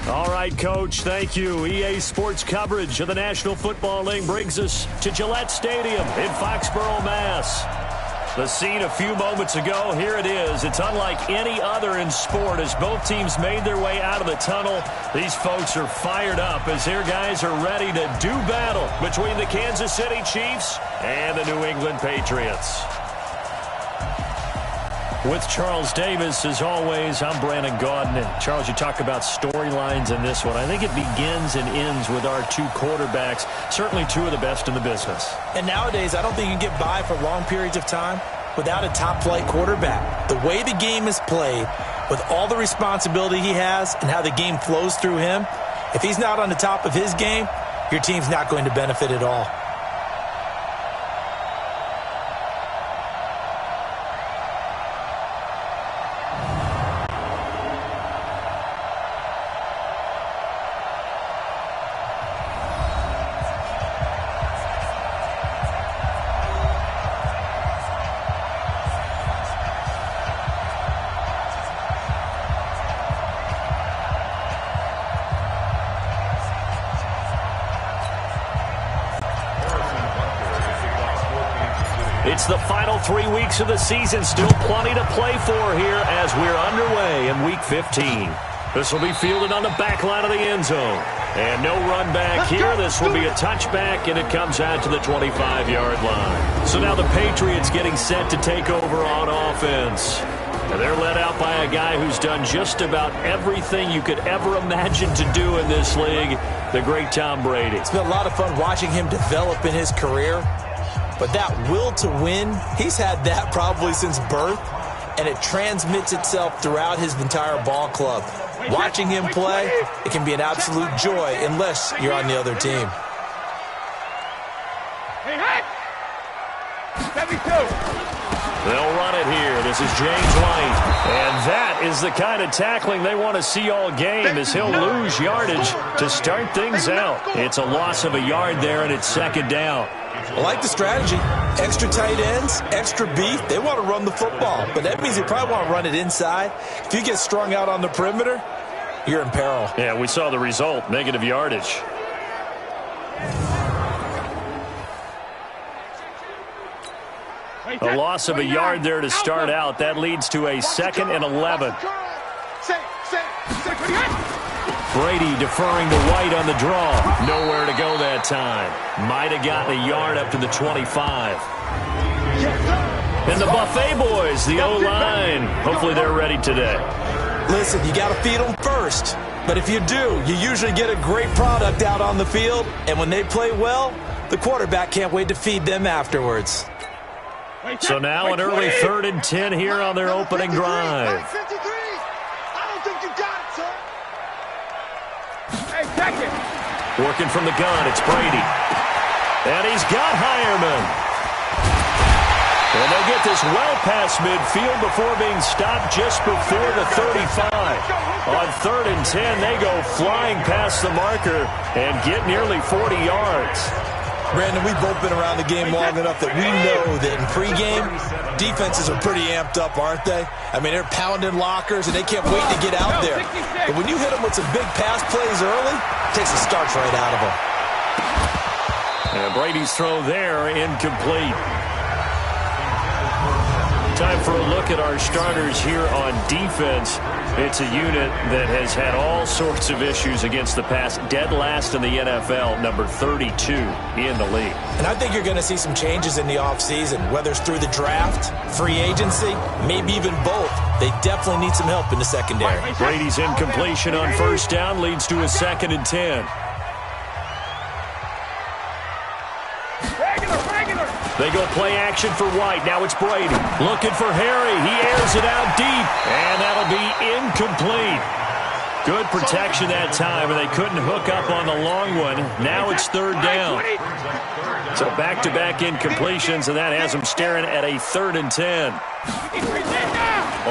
All right, Coach, thank you. EA Sports coverage of the National Football League brings us to Gillette Stadium in Foxborough, Mass. The scene a few moments ago, here it is. It's unlike any other in sport as both teams made their way out of the tunnel. These folks are fired up as their guys are ready to do battle between the Kansas City Chiefs and the New England Patriots. With Charles Davis, as always, I'm Brandon Gaudin. And Charles, you talk about storylines in this one. I think it begins and ends with our two quarterbacks, certainly two of the best in the business. And nowadays, I don't think you can get by for long periods of time without a top-flight quarterback. The way the game is played, with all the responsibility he has and how the game flows through him, if he's not on the top of his game, your team's not going to benefit at all. It's the final 3 weeks of the season. Still plenty to play for here as we're underway in Week 15. This will be fielded on the back line of the end zone. And no run back here. This will be a touchback, and it comes out to the 25-yard line. So now the Patriots getting set to take over on offense. And they're led out by a guy who's done just about everything you could ever imagine to do in this league, the great Tom Brady. It's been a lot of fun watching him develop in his career. But that will to win, he's had that probably since birth, and it transmits itself throughout his entire ball club. Watching him play, it can be an absolute joy unless you're on the other team. They'll run it here. This is James White. And that is the kind of tackling they want to see all game as he'll lose yardage to start things out. It's a loss of a yard there, and it's second down. I like the strategy. Extra tight ends, extra beef. They want to run the football, but that means they probably want to run it inside. If you get strung out on the perimeter, you're in peril. Yeah, we saw the result, negative yardage. A loss of a yard there to start out. That leads to a 2nd and 11. Brady deferring to White on the draw. Nowhere to go that time. Might have gotten a yard up to the 25. And the Buffet boys, the O-line. Hopefully they're ready today. Listen, you got to feed them first. But if you do, you usually get a great product out on the field. And when they play well, the quarterback can't wait to feed them afterwards. So now an early 3rd and 10 here on their opening drive. Working from the gun, it's Brady. And he's got Hireman. And they'll get this well past midfield before being stopped just before the 35. On 3rd and 10, they go flying past the marker and get nearly 40 yards. Brandon, we've both been around the game long enough that we know that in pregame, defenses are pretty amped up, aren't they? I mean, they're pounding lockers, and they can't wait to get out there. But when you hit them with some big pass plays early, it takes the starch right out of them. And Brady's throw there, incomplete. Time for a look at our starters here on defense. It's a unit that has had all sorts of issues against the pass. Dead last in the NFL, number 32 in the league. And I think you're going to see some changes in the offseason, whether it's through the draft, free agency, maybe even both. They definitely need some help in the secondary. Brady's incompletion on 1st down leads to a 2nd and 10. They go play action for White. Now it's Brady. Looking for Harry. He airs it out deep. And that'll be incomplete. Good protection that time, and they couldn't hook up on the long one. Now it's 3rd down. So back-to-back incompletions, and that has them staring at a 3rd and 10.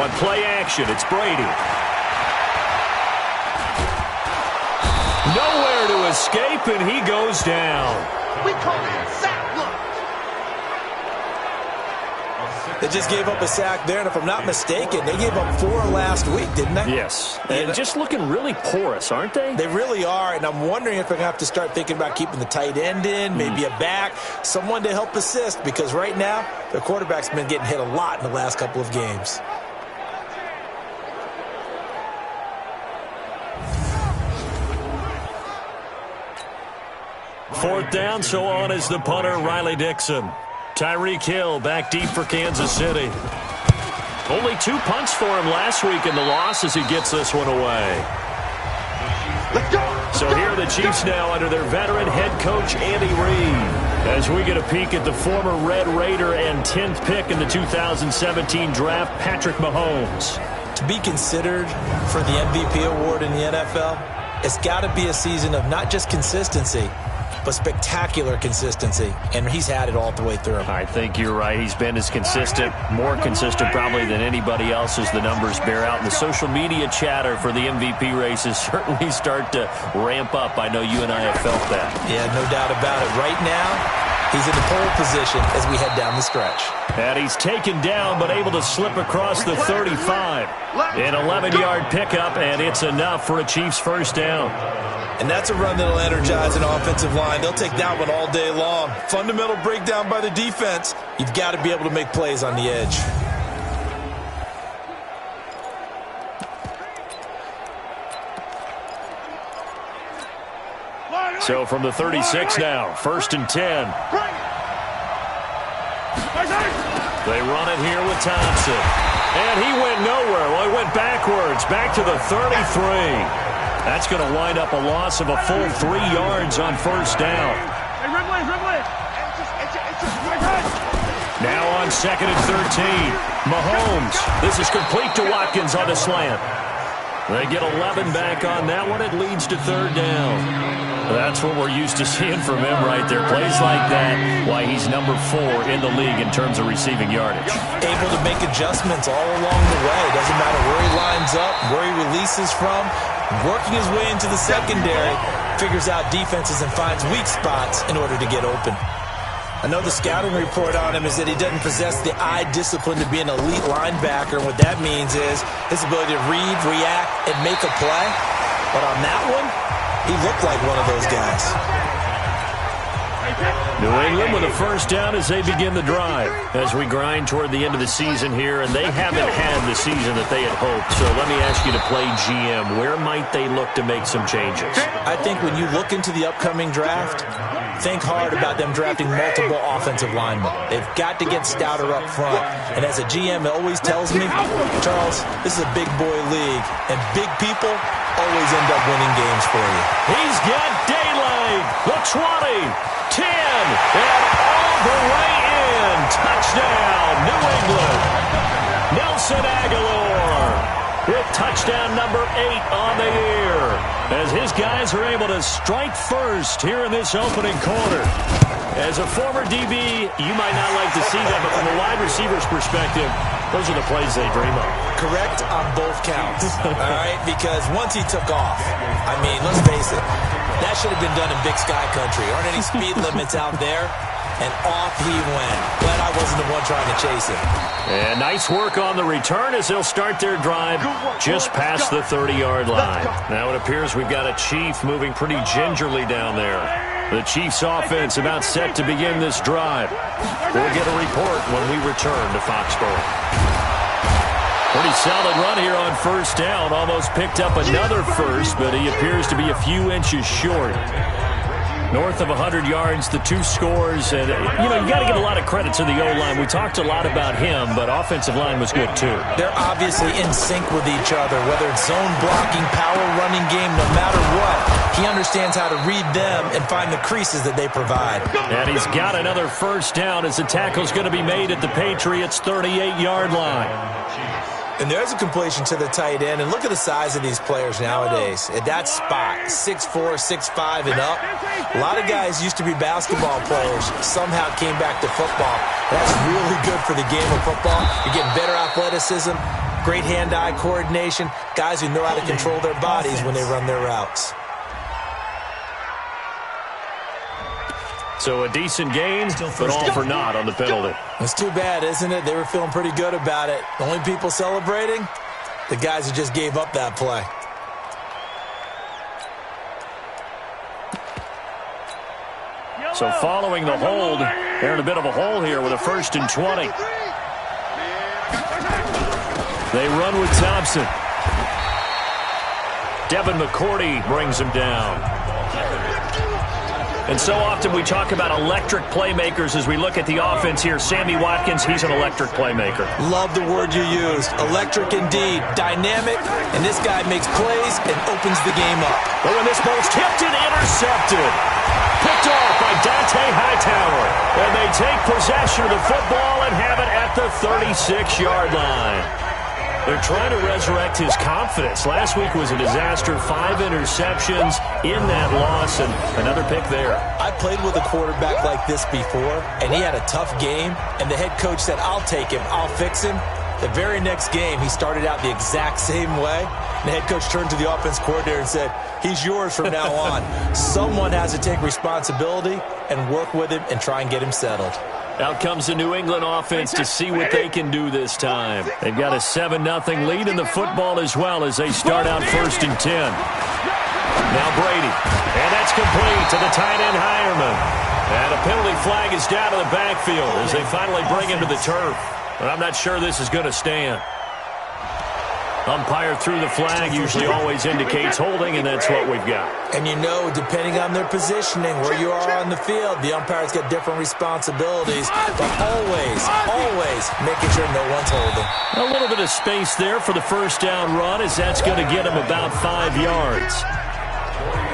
On play action, it's Brady. Nowhere to escape, and he goes down. We call it a sack block. They just gave up a sack there, and if I'm not mistaken, they gave up 4 last week, didn't they? Yes, and just looking really porous, aren't they? They really are, and I'm wondering if they're going to have to start thinking about keeping the tight end in, maybe a back, someone to help assist, because right now, their quarterback's been getting hit a lot in the last couple of games. Fourth down, so on is the punter, Riley Dixon. Tyreek Hill back deep for Kansas City. Only 2 punts for him last week in the loss as he gets this one away. So here are the Chiefs now under their veteran head coach, Andy Reid, as we get a peek at the former Red Raider and 10th pick in the 2017 draft, Patrick Mahomes. To be considered for the MVP award in the NFL, it's got to be a season of not just consistency, but spectacular consistency, and he's had it all the way through. I think you're right. He's been as consistent, more consistent probably than anybody else as the numbers bear out. And the social media chatter for the MVP races certainly start to ramp up. I know you and I have felt that. Yeah, no doubt about it. Right now, he's in the pole position as we head down the stretch. And he's taken down but able to slip across the 35. An 11-yard pickup, and it's enough for a Chiefs first down. And that's a run that'll energize an offensive line. They'll take that one all day long. Fundamental breakdown by the defense. You've got to be able to make plays on the edge. So from the 36 now, 1st and 10. They run it here with Thompson. And he went nowhere. Well, he went backwards, back to the 33. That's going to wind up a loss of a full 3 yards on first down. Now on 2nd and 13. Mahomes. This is complete to Watkins on the slant. They get 11 back on that one. It leads to 3rd down. That's what we're used to seeing from him right there. Plays like that, why he's number 4 in the league in terms of receiving yardage. Able to make adjustments all along the way. Doesn't matter where he lines up, where he releases from. Working his way into the secondary, figures out defenses and finds weak spots in order to get open. I know the scouting report on him is that he doesn't possess the eye discipline to be an elite linebacker. And what that means is his ability to read, react, and make a play. But on that one, he looked like one of those guys. New England with a first down as they begin the drive. As we grind toward the end of the season here, and they haven't had the season that they had hoped. So let me ask you to play GM. Where might they look to make some changes? I think when you look into the upcoming draft, think hard about them drafting multiple offensive linemen. They've got to get stouter up front. And as a GM, it always tells me, Charles, this is a big boy league, and big people always end up winning games for you. He's got daylight. The 20. 10, and all the way in. Touchdown, New England. Nelson Aguilar with touchdown number 8 on the year, as his guys are able to strike first here in this opening quarter. As a former DB, you might not like to see that, but from a wide receiver's perspective, those are the plays they dream of. Correct on both counts, all right? Because once he took off, I mean, let's face it, that should have been done in Big Sky Country. Aren't any speed limits out there? And off he went. Glad I wasn't the one trying to chase him. And nice work on the return as they'll start their drive just past the 30-yard line. Now it appears we've got a Chief moving pretty gingerly down there. The Chiefs offense about set to begin this drive. We'll get a report when we return to Foxborough. Pretty solid run here on first down. Almost picked up another first, but he appears to be a few inches short. North of 100 yards, the 2 scores. And, you know, you got to give a lot of credit to the O-line. We talked a lot about him, but offensive line was good, too. They're obviously in sync with each other, whether it's zone blocking, power running game, no matter what. He understands how to read them and find the creases that they provide. And he's got another first down as the tackle's going to be made at the Patriots' 38-yard line. And there's a completion to the tight end. And look at the size of these players nowadays. At that spot, 6'4", 6'5", and up. A lot of guys used to be basketball players. Somehow came back to football. That's really good for the game of football. You're getting better athleticism, great hand-eye coordination, guys who know how to control their bodies when they run their routes. So a decent gain, but all for naught on the penalty. It's too bad, isn't it? They were feeling pretty good about it. The only people celebrating, the guys who just gave up that play. So following the hold, they're in a bit of a hole here with a 1st and 20. They run with Thompson. Devin McCourty brings him down. And so often we talk about electric playmakers as we look at the offense here. Sammy Watkins, he's an electric playmaker. Love the word you used. Electric indeed. Dynamic. And this guy makes plays and opens the game up. But when this ball's tipped and intercepted. Picked off by Dante Hightower. And they take possession of the football and have it at the 36-yard line. They're trying to resurrect his confidence. Last week was a disaster. 5 interceptions in that loss, and another pick there. I played with a quarterback like this before, and he had a tough game, and the head coach said, I'll take him, I'll fix him. The very next game, he started out the exact same way. The head coach turned to the offense coordinator and said, he's yours from now on. Someone has to take responsibility and work with him and try and get him settled. Out comes the New England offense to see what they can do this time. They've got a 7-0 lead in the football as well as they start out 1st and 10. Now Brady. And that's complete to the tight end Hireman. And a penalty flag is down to the backfield as they finally bring him to the turf. But I'm not sure this is going to stand. Umpire threw the flag, usually always indicates holding, and that's what we've got. And you know, depending on their positioning, where you are on the field, the umpires get different responsibilities, but always making sure no one's holding. A little bit of space there for the first down run, as that's going to get him about 5 yards.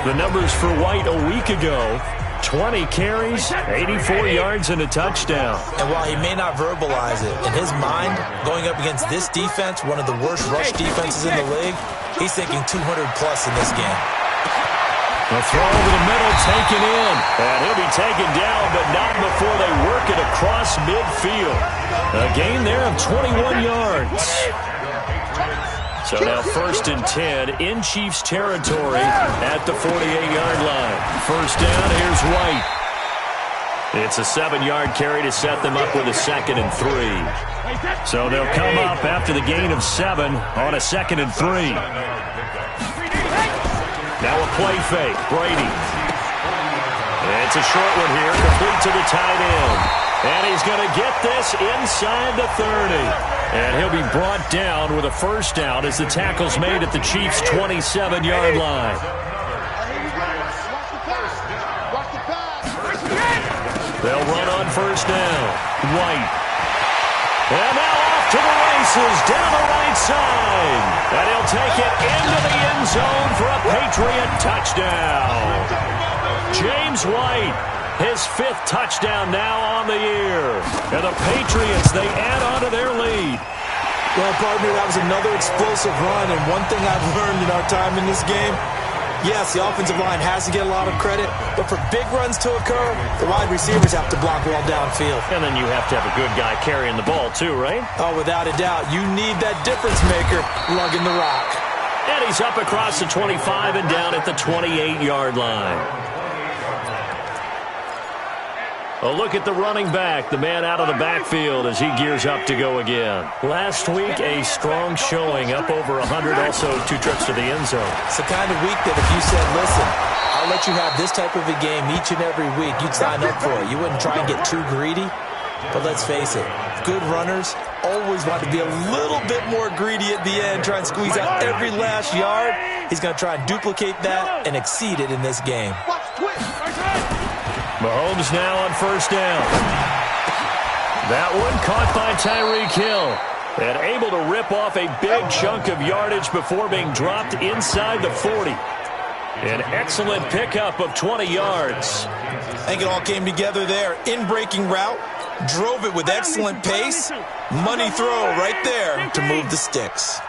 The numbers for White a week ago, 20 carries, 84 yards, and a touchdown. And while he may not verbalize it, in his mind, going up against this defense, one of the worst rush defenses in the league, he's thinking 200-plus in this game. The throw over the middle, taken in. And he'll be taken down, but not before they work it across midfield. A gain there of 21 yards. So now 1st and 10 in Chiefs territory at the 48-yard line. First down, here's White. It's a 7-yard carry to set them up with a 2nd and 3. So they'll come up after the gain of 7 on a 2nd and 3. Now a play fake, Brady. It's a short one here, complete to the tight end. And he's going to get this inside the 30. And he'll be brought down with a first down as the tackle's made at the Chiefs' 27-yard line. They'll run on first down. White. And now off to the races down the right side. And he'll take it into the end zone for a Patriot touchdown. James White, his 5th touchdown now on the year. And the Patriots, they add on to their lead. Well, partner, that was another explosive run. And one thing I've learned in our time in this game, yes, the offensive line has to get a lot of credit, but for big runs to occur, the wide receivers have to block well downfield. And then you have to have a good guy carrying the ball too, right? Oh, without a doubt. You need that difference maker lugging the rock. And he's up across the 25 and down at the 28-yard line. A look at the running back, the man out of the backfield as he gears up to go again. Last week, a strong showing, up over 100, also 2 trips to the end zone. It's the kind of week that if you said, listen, I'll let you have this type of a game each and every week, you'd sign up for it. You wouldn't try and get too greedy. But let's face it, good runners always want to be a little bit more greedy at the end, try and squeeze out every last yard. He's going to try and duplicate that and exceed it in this game. Mahomes now on first down. That one caught by Tyreek Hill. And able to rip off a big chunk of yardage before being dropped inside the 40. An excellent pickup of 20 yards. I think it all came together there. In-breaking route, drove it with excellent pace. Money throw right there to move the sticks.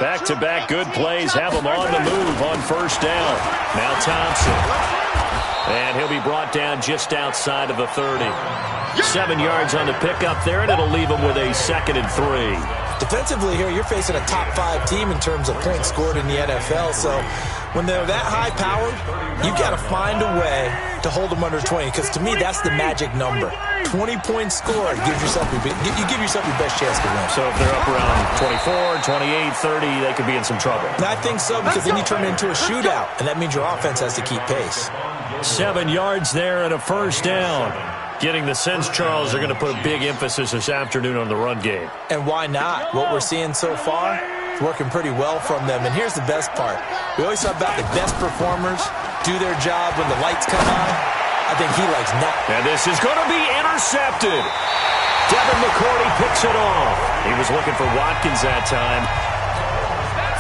Back-to-back good plays have him on the move on first down. Now Thompson. And he'll be brought down just outside of the 30. 7 yards on the pickup there, and it'll leave him with a 2nd and 3. Defensively here, you're facing a top 5 team in terms of points scored in the NFL. So when they're that high-powered, you got to find a way to hold them under 20, because to me, that's the magic number. 20 points scored, you give yourself your best chance to win. So if they're up around 24, 28, 30, they could be in some trouble. And I think so, because then you turn it into a shootout, and that means your offense has to keep pace. 7 yards there and a first down. Getting the sense, Charles, they're going to put a big emphasis this afternoon on the run game. And why not? What we're seeing so far is working pretty well from them. And here's the best part. We always talk about the best performers do their job when the lights come on. I think he likes that. And this is going to be intercepted. Devin McCourty picks it off. He was looking for Watkins that time.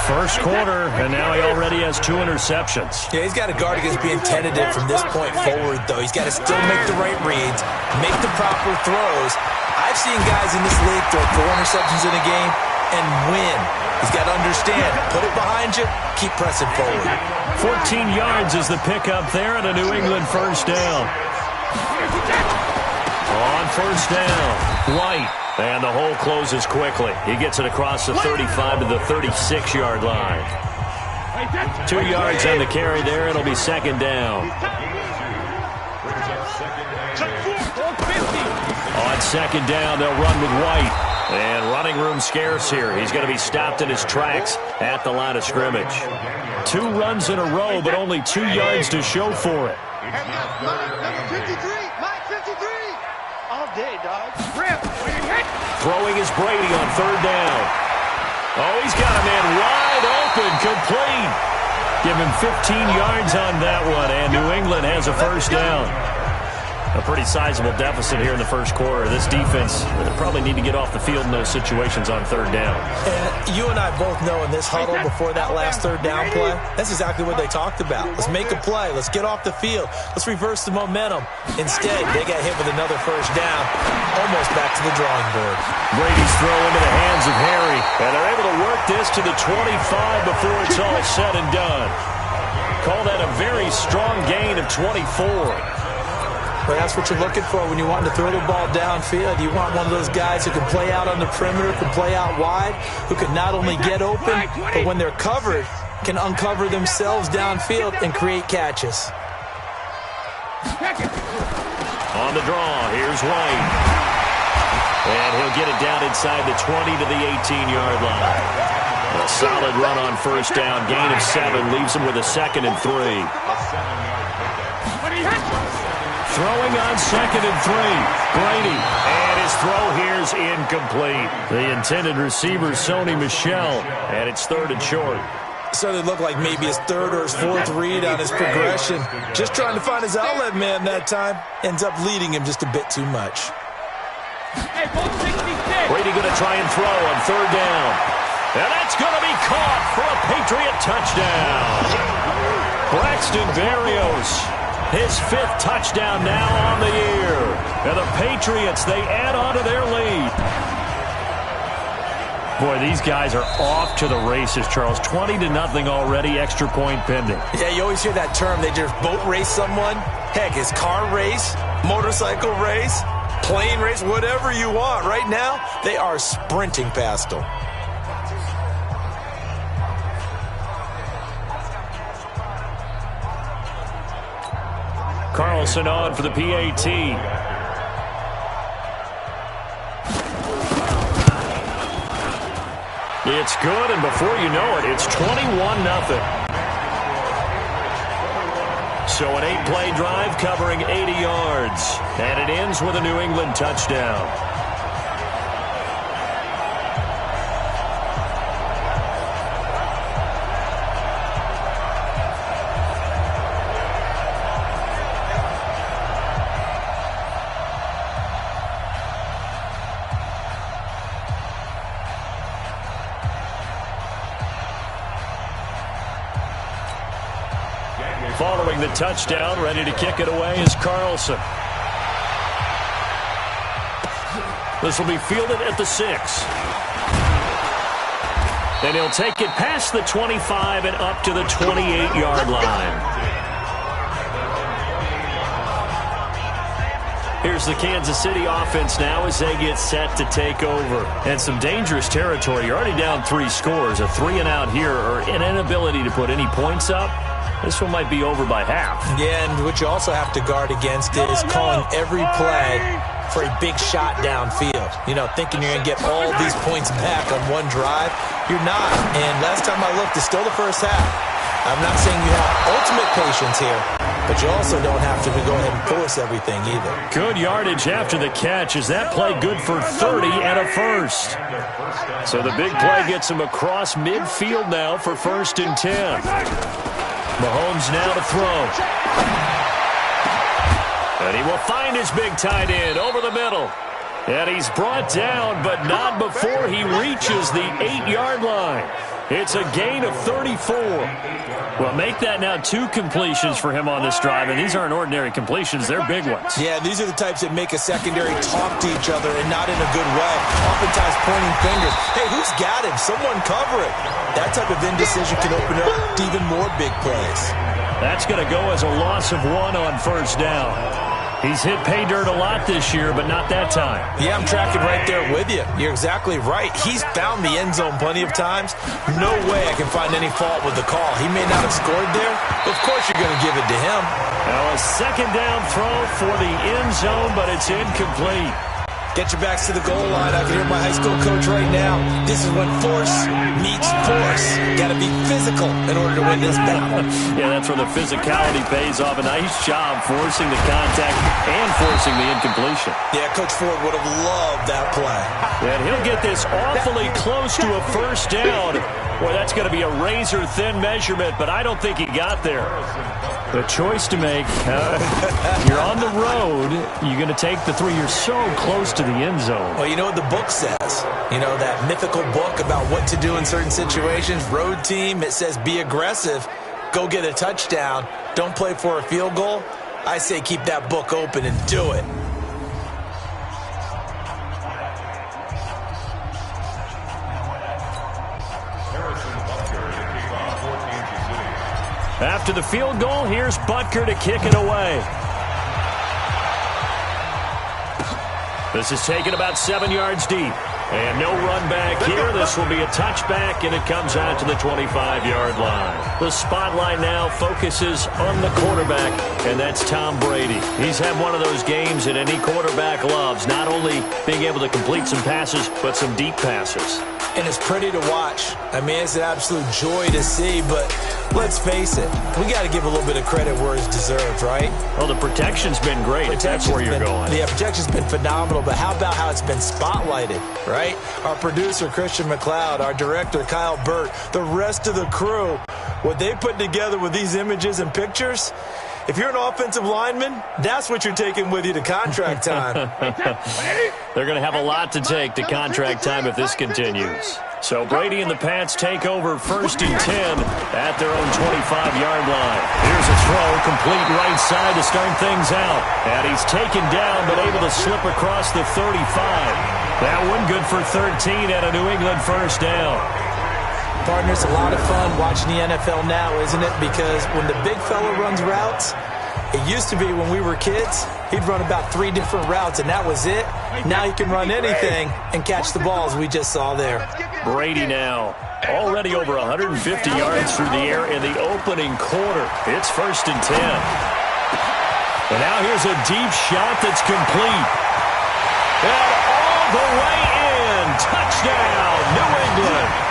First quarter, and now he already has 2 interceptions. Yeah, he's got to guard against being tentative from this point forward, though. He's got to still make the right reads, make the proper throws. I've seen guys in this league throw 4 interceptions in a game and win. He's got to understand, put it behind you, keep pressing forward. 14 yards is the pickup there at a New England first down. On first down, White. And the hole closes quickly. He gets it across the 35 to the 36-yard line. 2 yards on the carry there. It'll be second down. On second down, they'll run with White. And running room scarce here. He's going to be stopped in his tracks at the line of scrimmage. 2 runs in a row, but only 2 yards to show for it. Throwing is Brady on third down. Oh, he's got a man wide open, complete. Give him 15 yards on that one, and New England has a first down. A pretty sizable deficit here in the first quarter. This defense probably need to get off the field in those situations on third down. And you and I both know in this huddle before that last third down play, that's exactly what they talked about. Let's make a play. Let's get off the field. Let's reverse the momentum. Instead, they got hit with another first down, almost back to the drawing board. Brady's throw into the hands of Harry, and they're able to work this to the 25 before it's all said and done. Call that a very strong gain of 24. Well, that's what you're looking for when you want to throw the ball downfield. You want one of those guys who can play out on the perimeter, can play out wide, who can not only get open, but when they're covered, can uncover themselves downfield and create catches. On the draw, here's White. And he'll get it down inside the 20 to the 18-yard line. A solid run on first down, gain of 7, leaves him with a 2nd and 3. Throwing on 2nd and 3, Brady. And his throw here's incomplete. The intended receiver, Sony Michel, and it's 3rd and short. So it looked like maybe his 3rd or his 4th read on his progression. Just trying to find his outlet man that time. Ends up leading him just a bit too much. Brady going to try and throw on 3rd down. And that's going to be caught for a Patriot touchdown. Braxton Berrios. His 5th touchdown now on the year. And the Patriots, they add on to their lead. Boy, these guys are off to the races, Charles. 20-0 already, extra point pending. Yeah, you always hear that term. They just boat race someone. Heck, it's car race, motorcycle race, plane race, whatever you want. Right now, they are sprinting past them. Carlson on for the PAT. It's good, and before you know it, it's 21-0. So an 8-play drive covering 80 yards, and it ends with a New England touchdown. Following the touchdown, ready to kick it away is Carlson. This will be fielded at the 6. And he'll take it past the 25 and up to the 28-yard line. Here's the Kansas City offense now as they get set to take over. And some dangerous territory. You're already down 3 scores. A 3-and-out here or an inability to put any points up. This one might be over by half. Yeah, and what you also have to guard against is calling every play for a big shot downfield. You know, thinking you're going to get all these points back on one drive. You're not. And last time I looked, it's still the first half. I'm not saying you have ultimate patience here, but you also don't have to go ahead and force everything either. Good yardage after the catch. Is that play good for 30 and a first? So the big play gets him across midfield now for 1st and 10. Mahomes now to throw. And he will find his big tight end over the middle. And he's brought down, but not before he reaches the 8-yard line. It's a gain of 34. Well, make that now 2 completions for him on this drive, and these aren't ordinary completions. They're big ones. Yeah, these are the types that make a secondary talk to each other and not in a good way. Oftentimes pointing fingers. Hey, who's got him? Someone cover it. That type of indecision can open up to even more big plays. That's going to go as a loss of 1 on 1st down. He's hit pay dirt a lot this year, but not that time. Yeah, I'm tracking right there with you. You're exactly right. He's found the end zone plenty of times. No way I can find any fault with the call. He may not have scored there, but of course you're going to give it to him. Now a 2nd down throw for the end zone, but it's incomplete. Get your backs to the goal line. I can hear my high school coach right now. This is when force meets force. Got to be physical in order to win this battle. Yeah, that's where the physicality pays off. A nice job forcing the contact and forcing the incompletion. Yeah, Coach Ford would have loved that play. And he'll get this awfully close to a 1st down. Boy, that's going to be a razor-thin measurement, but I don't think he got there. The choice to make. You're on the road. You're going to take the 3. You're so close to the end zone. Well, you know what the book says. You know, that mythical book about what to do in certain situations. Road team, it says be aggressive. Go get a touchdown. Don't play for a field goal. I say keep that book open and do it. After the field goal, here's Butker to kick it away. This is taken about 7 yards deep. And no run back here. This will be a touchback, and it comes out to the 25-yard line. The spotlight now focuses on the quarterback, and that's Tom Brady. He's had one of those games that any quarterback loves, not only being able to complete some passes, but some deep passes. And it's pretty to watch. I mean, it's an absolute joy to see, but let's face it, we got to give a little bit of credit where it's deserved, right? Well, the protection's been great, if that's where you're going. Yeah, protection's been phenomenal, but how about how it's been spotlighted, right? Our producer, Christian McLeod, our director, Kyle Burt, the rest of the crew, what they put together with these images and pictures, if you're an offensive lineman, that's what you're taking with you to contract time. They're going to have a lot to take to contract time if this continues. So Brady and the Pats take over 1st and 10 at their own 25-yard line. Here's a throw, complete right side to start things out. And he's taken down, but able to slip across the 35. That one good for 13 at a New England 1st down. Partner, it's a lot of fun watching the NFL now, isn't it? Because when the big fella runs routes, it used to be when we were kids, he'd run about 3 different routes, and that was it. Now he can run anything and catch the balls we just saw there. Brady now already over 150 yards through the air in the opening quarter. It's 1st and 10. And now here's a deep shot that's complete. And all the way in. Touchdown, New England.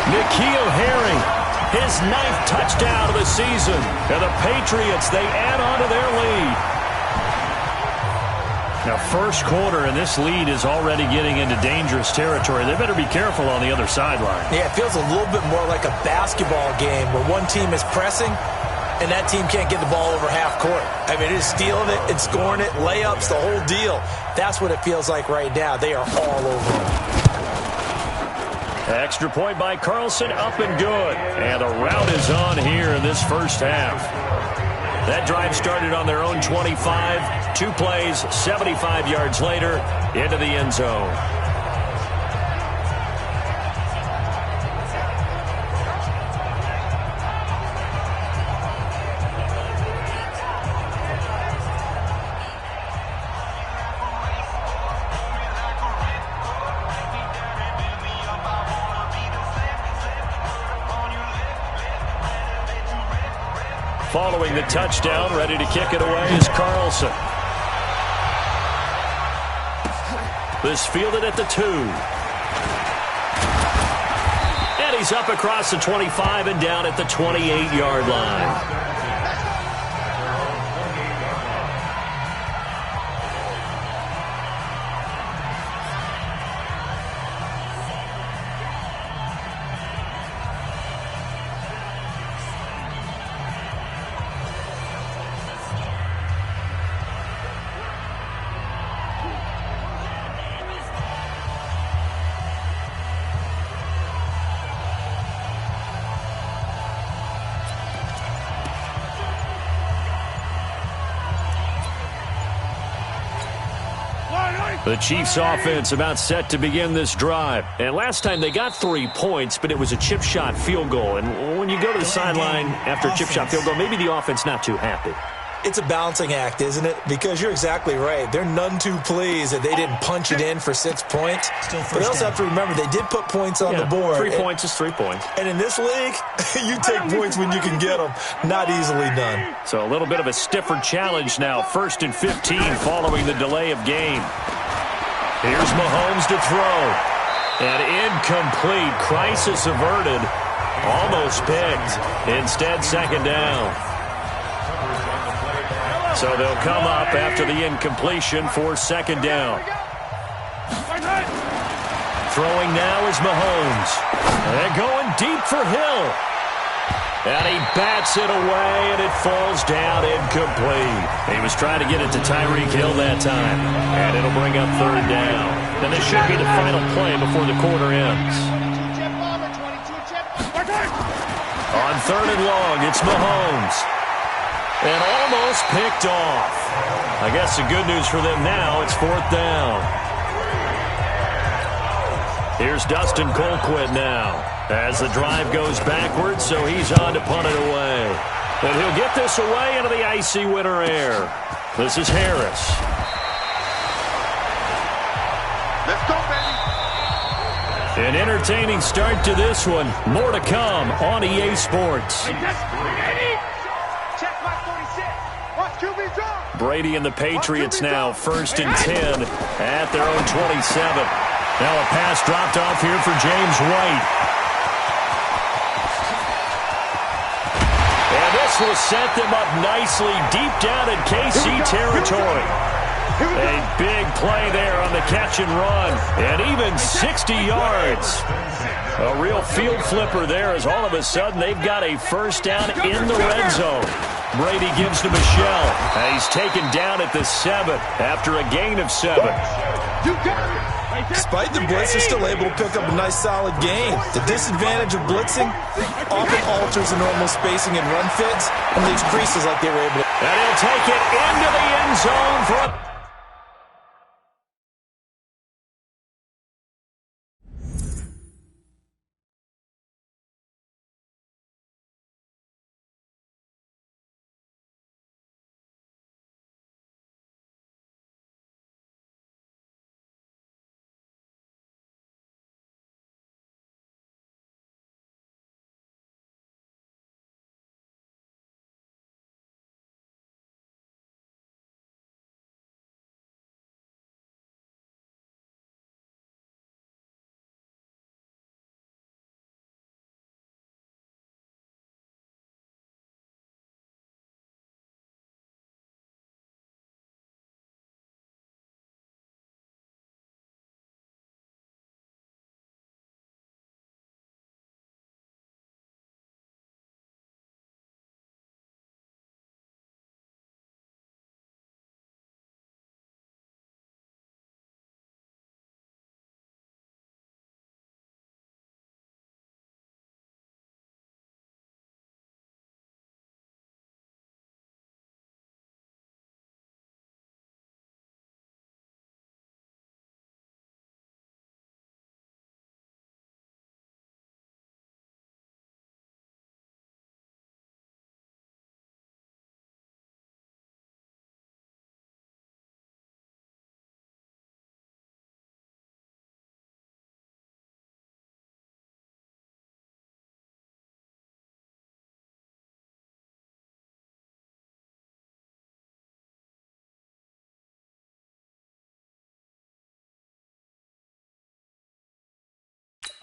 N'Keal Harry, his 9th touchdown of the season. And the Patriots, they add on to their lead. Now, 1st quarter, and this lead is already getting into dangerous territory. They better be careful on the other sideline. Yeah, it feels a little bit more like a basketball game where one team is pressing and that team can't get the ball over half court. I mean, it is stealing it and scoring it, layups, the whole deal. That's what it feels like right now. They are all over them. Extra point by Carlson, up and good. And the rout is on here in this 1st half. That drive started on their own 25. 2 plays, 75 yards later, into the end zone. following the touchdown. Ready to kick it away is Carlson. This fielded at the 2. And he's up across the 25 and down at the 28-yard line. The Chiefs offense about set to begin this drive. And last time they got 3 points, but it was a chip shot field goal. And when you go to the sideline after a chip shot field goal, maybe the offense not too happy. It's a balancing act, isn't it? Because you're exactly right. They're none too pleased that they didn't punch it in for 6 points. But they also have to remember they did put points on the board. 3 points is 3 points. And in this league, you take points when you can get them. Not easily done. So a little bit of a stiffer challenge now. 1st and 15 following the delay of game. Here's Mahomes to throw. And incomplete. Crisis averted. Almost picked. Instead, 2nd down. So they'll come up after the incompletion for 2nd down. Throwing now is Mahomes. And going deep for Hill. And he bats it away, and it falls down incomplete. He was trying to get it to Tyreek Hill that time. And it'll bring up 3rd down. And this should be the final play before the quarter ends. On 3rd and long, it's Mahomes. And almost picked off. I guess the good news for them now, it's 4th down. Here's Dustin Colquitt now. As the drive goes backwards, so he's on to punt it away. And he'll get this away into the icy winter air. This is Harris. Let's go, baby. An entertaining start to this one. More to come on EA Sports. Brady and the Patriots now 1st and 10 at their own 27. Now a pass dropped off here for James White. And this will set them up nicely deep down in KC territory. A big play there on the catch and run. And even 60 yards. A real field flipper there as all of a sudden they've got a 1st down in the red zone. Brady gives to Michelle. And he's taken down at the 7 after a gain of 7. Despite the blitz, they're still able to pick up a nice solid gain. The disadvantage of blitzing often alters the normal spacing and run fits and leaves creases like they were able to. And he'll take it into the end zone for a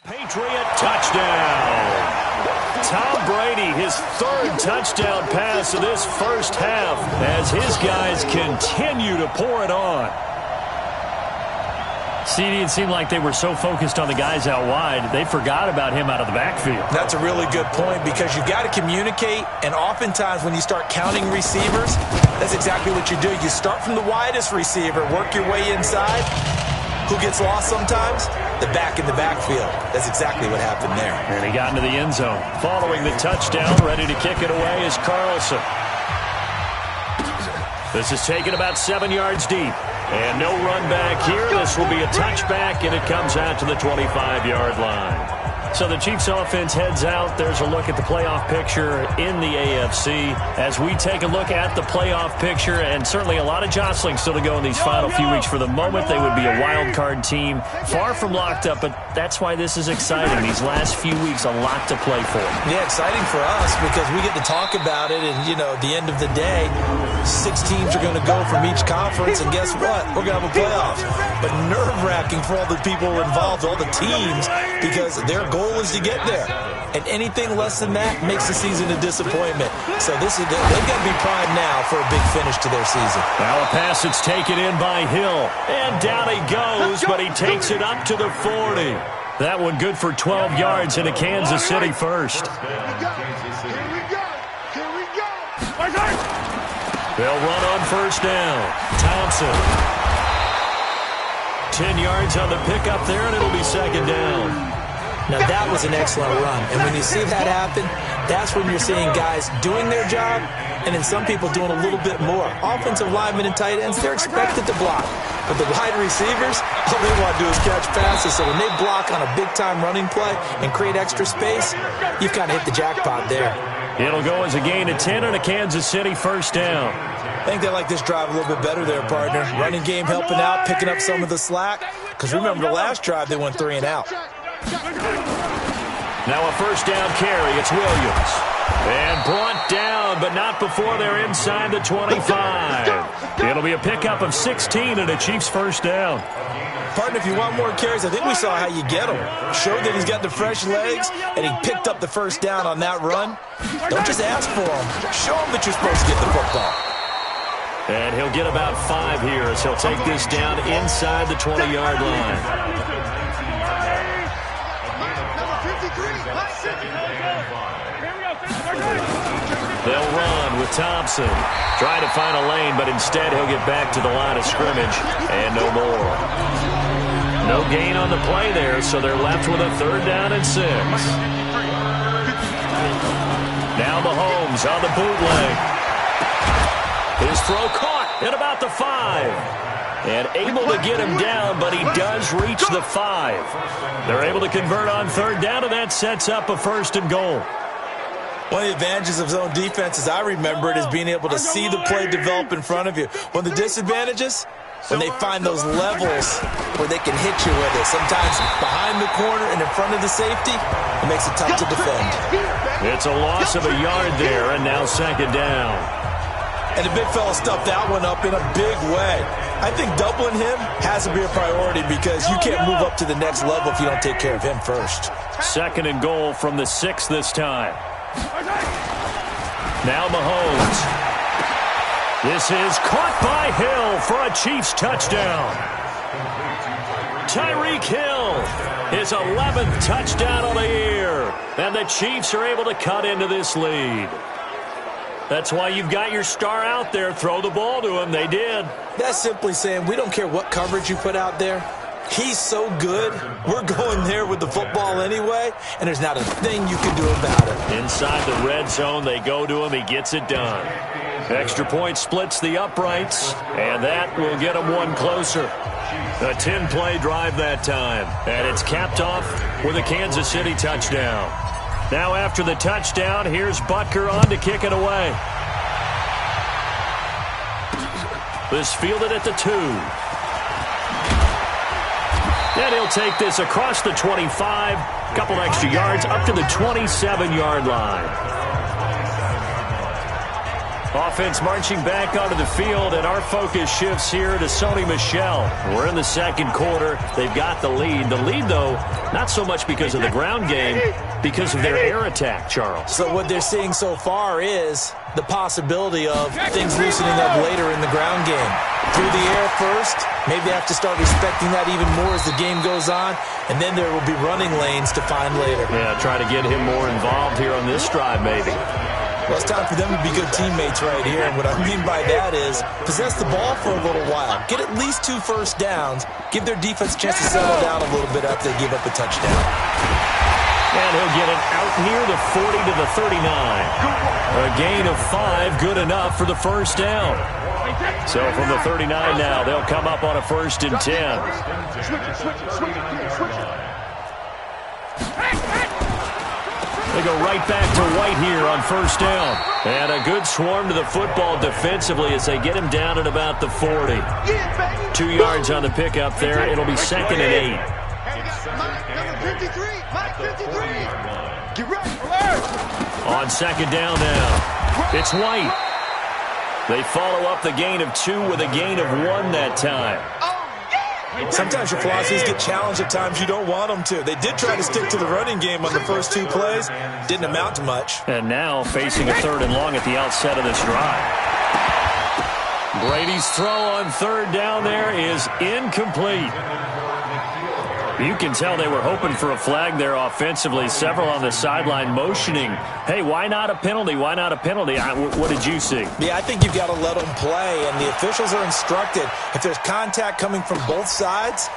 Patriot touchdown. Tom Brady, his third touchdown pass of this first half as his guys continue to pour it on. CD, it seemed like they were so focused on the guys out wide, they forgot about him out of the backfield. That's a really good point because you've got to communicate, and oftentimes when you start counting receivers, that's exactly what you do. You start from the widest receiver, work your way inside. Who gets lost sometimes? The back in the backfield. That's exactly what happened there. And he got into the end zone. Following the touchdown, ready to kick it away is Carlson. This is taken about 7 yards deep. And no run back here. This will be a touchback, and it comes out to the 25-yard line. So the Chiefs offense heads out. There's a look at the playoff picture in the AFC. As we take a look at the playoff picture, and certainly a lot of jostling still to go in these final few weeks. For the moment, they would be a wild card team, far from locked up, but that's why this is exciting. These last few weeks, a lot to play for. Yeah, exciting for us because we get to talk about it, and, you know, at the end of the day, 6 teams are going to go from each conference, and guess what? We're going to have a playoff. But nerve-wracking for all the people involved, all the teams, because their goal is to get there. And anything less than that makes the season a disappointment. So they've got to be primed now for a big finish to their season. Now a pass that's taken in by Hill. And down he goes, but he takes it up to the 40. That one good for 12 yards into Kansas City first. They'll run on first down. Thompson. 10 yards on the pickup there, and it'll be second down. Now, that was an excellent run. And when you see that happen, that's when you're seeing guys doing their job and then some people doing a little bit more. Offensive linemen and tight ends, they're expected to block. But the wide receivers, all they want to do is catch passes. So when they block on a big-time running play and create extra space, you've kind of hit the jackpot there. It'll go as a gain of 10 and a Kansas City first down. I think they like this drive a little bit better there, partner. Running game helping out, picking up some of the slack. Because remember, the last drive, they went 3 and out. Now a first down carry. It's Williams. And brought down, but not before they're inside the 25. It'll be a pickup of 16 and a Chiefs first down. Partner, if you want more carries, I think we saw how you get him. Showed that he's got the fresh legs, and he picked up the first down on that run. Don't just ask for him. Show him that you're supposed to get the football. And he'll get about 5 here as he'll take this down inside the 20-yard line. They'll run with Thompson. Trying to find a lane, but instead he'll get back to the line of scrimmage. And no more. No gain on the play there, so they're left with a 3rd down and 6. Now Mahomes on the bootleg. His throw caught at about the 5. And able to get him down, but he does reach the 5. They're able to convert on 3rd down, and that sets up a 1st and goal. One of the advantages of zone defense, as I remember it, is being able to see the play develop in front of you. One of the disadvantages, when they find those levels where they can hit you with it, sometimes behind the corner and in front of the safety, it makes it tough to defend. It's a loss of a yard there, and now 2nd down. And the big fella stuffed that one up in a big way. I think doubling him has to be a priority because you can't move up to the next level if you don't take care of him first. 2nd and goal from the 6 this time. Now Mahomes. This is caught by Hill for a Chiefs touchdown. Tyreek Hill, his 11th touchdown of the year. And the Chiefs are able to cut into this lead. That's why you've got your star out there. Throw the ball to him. They did. That's simply saying we don't care what coverage you put out there. He's so good, we're going there with the football anyway, and there's not a thing you can do about it. Inside the red zone, they go to him. He gets it done. Extra point splits the uprights, and that will get him one closer. A 10-play drive that time, and it's capped off with a Kansas City touchdown. Now after the touchdown, here's Butker on to kick it away. This fielded at the 2. And he'll take this across the 25, couple extra yards, up to the 27-yard line. Offense marching back onto the field, and our focus shifts here to Sony Michel. We're in the second quarter. They've got the lead. The lead, though, not so much because of the ground game, because of their air attack, Charles. So what they're seeing so far is the possibility of things loosening up later in the ground game. Through the air first, maybe they have to start respecting that even more as the game goes on, and then there will be running lanes to find later. Yeah, try to get him more involved here on this drive, maybe. Well, it's time for them to be good teammates right here. And what I mean by that is possess the ball for a little while. Get at least 2 first downs. Give their defense a chance to settle down a little bit after they give up a touchdown. And he'll get it out near the 40 to the 39. A gain of 5, good enough for the first down. So from the 39 now, they'll come up on a 1st and 10. They go right back to White here on 1st down. And a good swarm to the football defensively as they get him down at about the 40. 2 yards on the pickup there. It'll be 2nd and 8. On 2nd down now, it's White. They follow up the gain of 2 with a gain of 1 that time. Sometimes your philosophies get challenged at times you don't want them to. They did try to stick to the running game on the first 2 plays. Didn't amount to much. And now facing a 3rd and long at the outset of this drive. Brady's throw on 3rd down there is incomplete. You can tell they were hoping for a flag there offensively. Several on the sideline motioning, hey, why not a penalty? Why not a penalty? What did you see? Yeah, I think you've got to let them play, and the officials are instructed. If there's contact coming from both sides,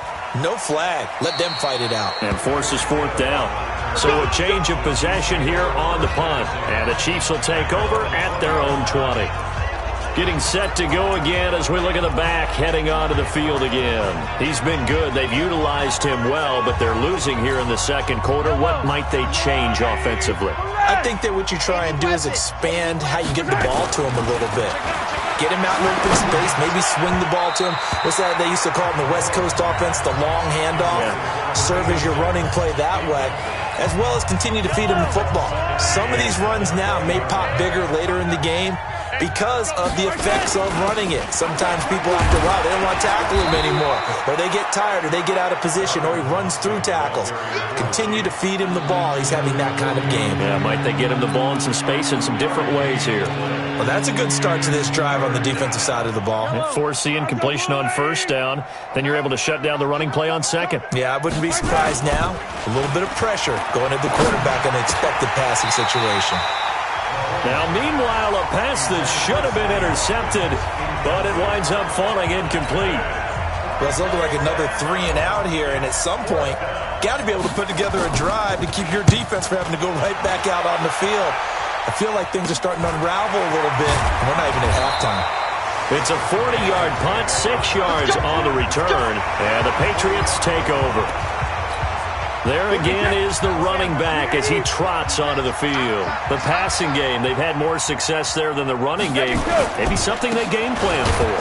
no flag. Let them fight it out. And forces 4th down. So a change of possession here on the punt. And the Chiefs will take over at their own 20. Getting set to go again as we look at the back, heading onto the field again. He's been good. They've utilized him well, but they're losing here in the second quarter. What might they change offensively? I think that what you try and do is expand how you get the ball to him a little bit. Get him out in open space, maybe swing the ball to him. What's that they used to call it in the West Coast offense, the long handoff? Yeah. Serve as your running play that way, as well as continue to feed him the football. Some of these runs now may pop bigger later in the game because of the effects of running it. Sometimes people after a while, they don't want to tackle him anymore, or they get tired, or they get out of position, or he runs through tackles. Continue to feed him the ball. He's having that kind of game. Yeah, might they get him the ball in some space in some different ways here? Well, that's a good start to this drive on the defensive side of the ball. Force the incompletion on 1st down. Then you're able to shut down the running play on 2nd. Yeah, I wouldn't be surprised now. A little bit of pressure going at the quarterback in an expected passing situation. Now, meanwhile, a pass that should have been intercepted, but it winds up falling incomplete. Well, it's looking like another 3 and out here, and at some point, got to be able to put together a drive to keep your defense from having to go right back out on the field. I feel like things are starting to unravel a little bit, and we're not even at halftime. It's a 40-yard punt, 6 yards on the return, and the Patriots take over. There again is the running back as he trots onto the field. The passing game, they've had more success there than the running game. Maybe something they game plan for.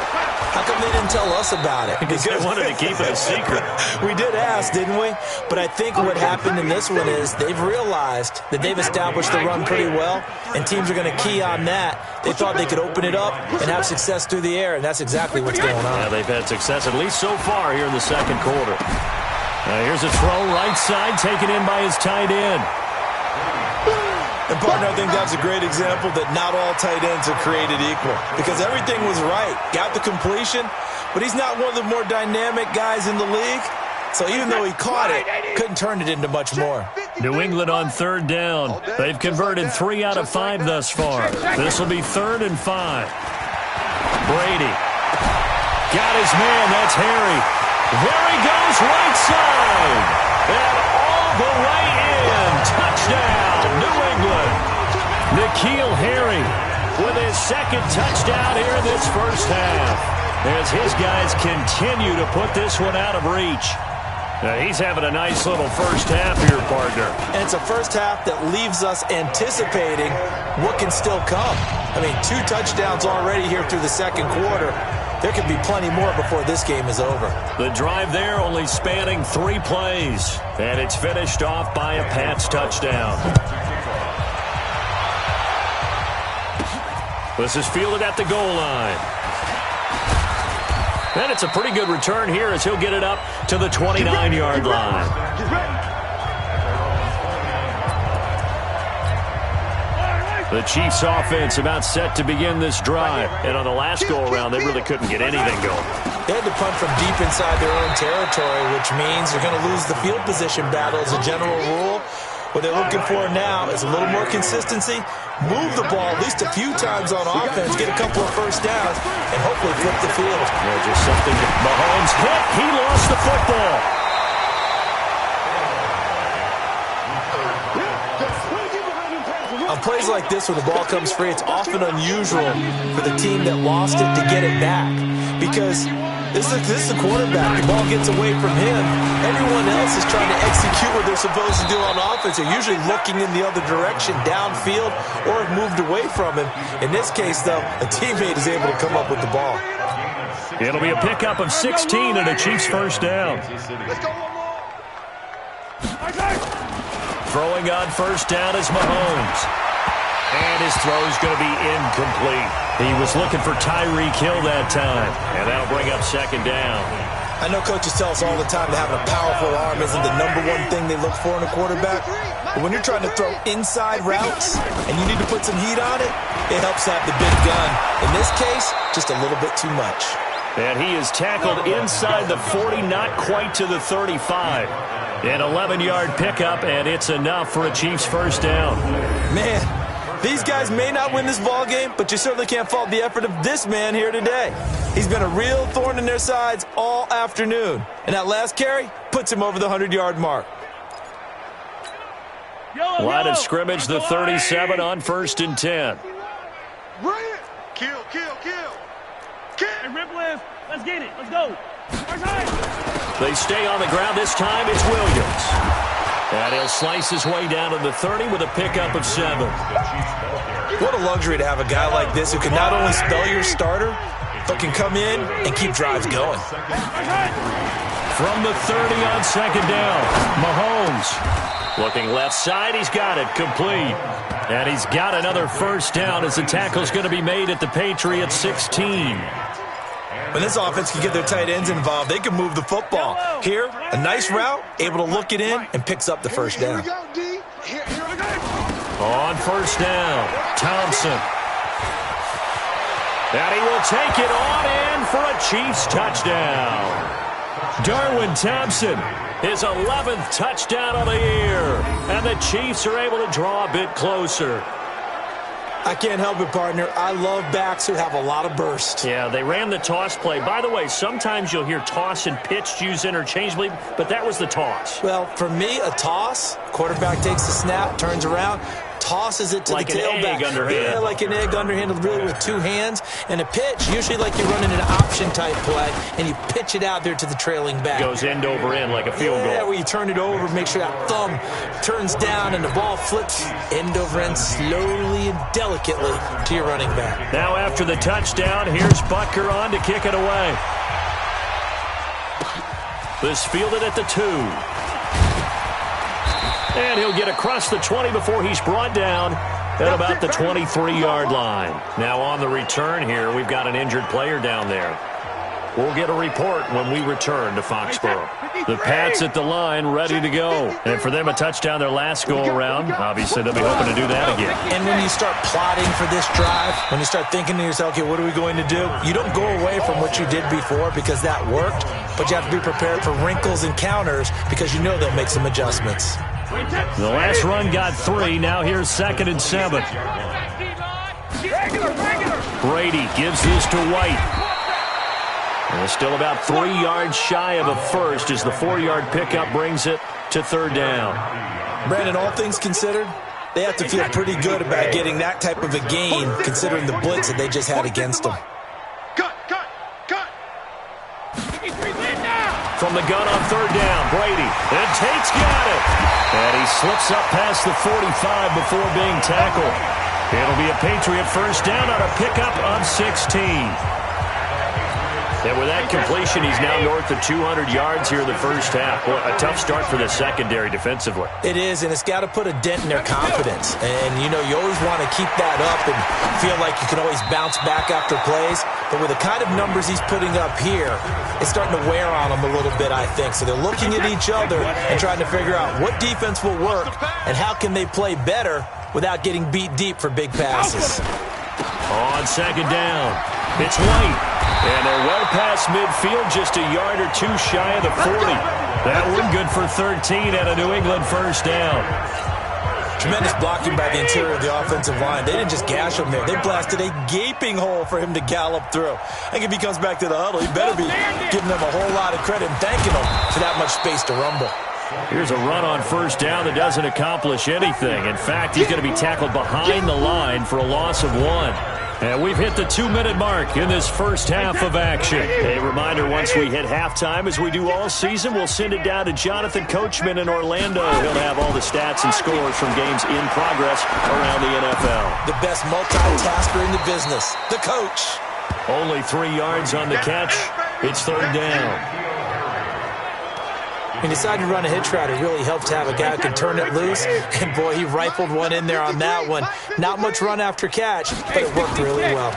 How come they didn't tell us about it? Because they wanted to keep it a secret. We did ask, didn't we? But I think what happened in this one is they've realized that they've established the run pretty well, and teams are going to key on that. They thought they could open it up and have success through the air, and that's exactly what's going on. Yeah, they've had success, at least so far here in the second quarter. Here's a throw right side, taken in by his tight end. And, partner, I think that's a great example that not all tight ends are created equal, because everything was right. Got the completion, but he's not one of the more dynamic guys in the league. So even though he caught it, couldn't turn it into much more. New England on 3rd down. They've converted 3 out of 5 thus far. This will be 3rd and 5. Brady got his man. That's Harry. There he goes, right side. And all the way in. Touchdown, New England. N'Keal Harry with his 2nd touchdown here in this first half, as his guys continue to put this one out of reach. Now, he's having a nice little first half here, partner. And it's a first half that leaves us anticipating what can still come. I mean, 2 touchdowns already here through the second quarter. There could be plenty more before this game is over. The drive there only spanning 3 plays, and it's finished off by a Pats touchdown. This is fielded at the goal line. And it's a pretty good return here as he'll get it up to the 29-yard line. The Chiefs offense about set to begin this drive. And on the last go-around, they really couldn't get anything going. They had to punt from deep inside their own territory, which means they're going to lose the field position battle as a general rule. What they're looking for now is a little more consistency, move the ball at least a few times on offense, get a couple of first downs, and hopefully flip the field. Yeah, just something that Mahomes hit. He lost the football. On plays like this, when the ball comes free, it's often unusual for the team that lost it to get it back. Because this is the quarterback. The ball gets away from him. Everyone else is trying to execute what they're supposed to do on offense. They're usually looking in the other direction, downfield, or have moved away from him. In this case, though, a teammate is able to come up with the ball. It'll be a pickup of 16 and a Chiefs first down. Throwing on first down is Mahomes. And his throw is going to be incomplete. He was looking for Tyreek Hill that time. And that'll bring up second down. I know coaches tell us all the time that having a powerful arm isn't the number one thing they look for in a quarterback. But when you're trying to throw inside routes and you need to put some heat on it, it helps have the big gun. In this case, just a little bit too much. And he is tackled inside the 40, not quite to the 35. An 11-yard pickup, and it's enough for a Chiefs first down. Man, these guys may not win this ball game, but you certainly can't fault the effort of this man here today. He's been a real thorn in their sides all afternoon. And that last carry puts him over the 100-yard mark. Line of scrimmage, the 37 on 1st and 10. Kill. Hey, Ripwell, let's get it. Let's go. They stay on the ground. This time it's Williams. And he'll slice his way down to the 30 with a pickup of 7. What a luxury to have a guy like this who can not only spell your starter, but can come in and keep drives going. From the 30 on second down, Mahomes. Looking left side, he's got it, complete. And he's got another first down as the tackle's going to be made at the Patriots 16. When this offense can get their tight ends involved, they can move the football. Here, a nice route, able to look it in, and picks up the first down. On first down, Thompson. And he will take it on in for a Chiefs touchdown. Darwin Thompson, his 11th touchdown of the year. And the Chiefs are able to draw a bit closer. I can't help it, partner. I love backs who have a lot of burst. Yeah, they ran the toss play. By the way, sometimes you'll hear toss and pitch used interchangeably, but that was the toss. Well, for me, a toss, quarterback takes the snap, turns around, tosses it to like the tailback. Like an egg underhand. Yeah, like an egg underhanded, really with two hands. And a pitch, usually like you're running an option-type play, and you pitch it out there to the trailing back. Goes end over end like a field goal. Yeah, where you turn it over, make sure that thumb turns down, and the ball flips end over end slowly and delicately to your running back. Now after the touchdown, here's Butker on to kick it away. This fielded at the 2. And he'll get across the 20 before he's brought down at about the 23-yard line. Now on the return here, we've got an injured player down there. We'll get a report when we return to Foxborough. The Pats at the line, ready to go. And for them, a touchdown their last go-around. Obviously, they'll be hoping to do that again. And when you start plotting for this drive, when you start thinking to yourself, okay, what are we going to do? You don't go away from what you did before because that worked, but you have to be prepared for wrinkles and counters because you know they'll make some adjustments. The last run got 3. Now here's 2nd and 7. Brady gives this to White. And still about 3 yards shy of a first as the 4-yard pickup brings it to 3rd down. Brandon, all things considered, they have to feel pretty good about getting that type of a gain considering the blitz that they just had against them. Cut. From the gun on 3rd down, Brady. And Tate's got it. And he slips up past the 45 before being tackled. It'll be a Patriot first down on a pickup of 16. And with that completion, he's now north of 200 yards here in the first half. Boy, a tough start for the secondary defensively. It is, and it's got to put a dent in their confidence. And, you know, you always want to keep that up and feel like you can always bounce back after plays. But with the kind of numbers he's putting up here, it's starting to wear on them a little bit, I think. So they're looking at each other and trying to figure out what defense will work and how can they play better without getting beat deep for big passes. On second down, it's White. And they're well past midfield, just a yard or two shy of the 40. That one good for 13 and a New England first down. Tremendous blocking by the interior of the offensive line. They didn't just gash him there. They blasted a gaping hole for him to gallop through. I think if he comes back to the huddle, he better be giving them a whole lot of credit and thanking them for that much space to rumble. Here's a run on first down that doesn't accomplish anything. In fact, he's going to be tackled behind the line for a loss of 1. And we've hit the 2-minute mark in this first half of action. A reminder, once we hit halftime, as we do all season, we'll send it down to Jonathan Coachman in Orlando. He'll have all the stats and scores from games in progress around the NFL. The best multitasker in the business, the coach. Only 3 yards on the catch. It's third down. He decided to run a hitch route. It really helped to have a guy who can turn it loose. And, boy, he rifled one in there on that one. Not much run after catch, but it worked really well.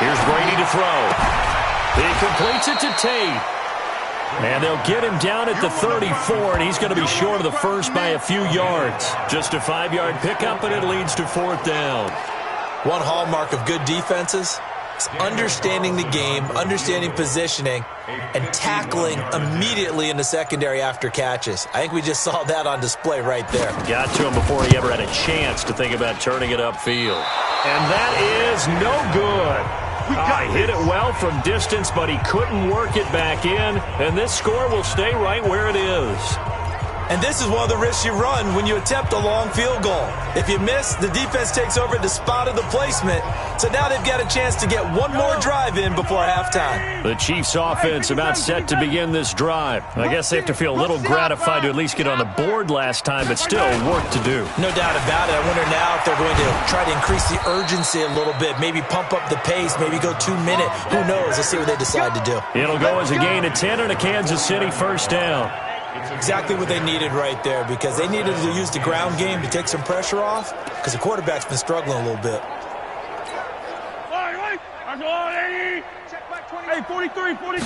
Here's Brady to throw. He completes it to Tate. And they'll get him down at the 34, and he's going to be short of the first by a few yards. Just a 5-yard pickup, and it leads to fourth down. One hallmark of good defenses is understanding the game, understanding positioning, and tackling immediately in the secondary after catches. I think we just saw that on display right there. Got to him before he ever had a chance to think about turning it upfield. And that is no good. Hit it well from distance, but he couldn't work it back in. And this score will stay right where it is. And this is one of the risks you run when you attempt a long field goal. If you miss, the defense takes over the spot of the placement. So now they've got a chance to get one more drive in before halftime. The Chiefs offense about set to begin this drive. I guess they have to feel a little gratified to at least get on the board last time, but still work to do. No doubt about it. I wonder now if they're going to try to increase the urgency a little bit, maybe pump up the pace, maybe go 2-minute. Who knows? Let's see what they decide to do. It'll go as a gain of 10 and a Kansas City first down. Exactly what they needed right there, because they needed to use the ground game to take some pressure off, because the quarterback's been struggling a little bit. Hey, 43, 40.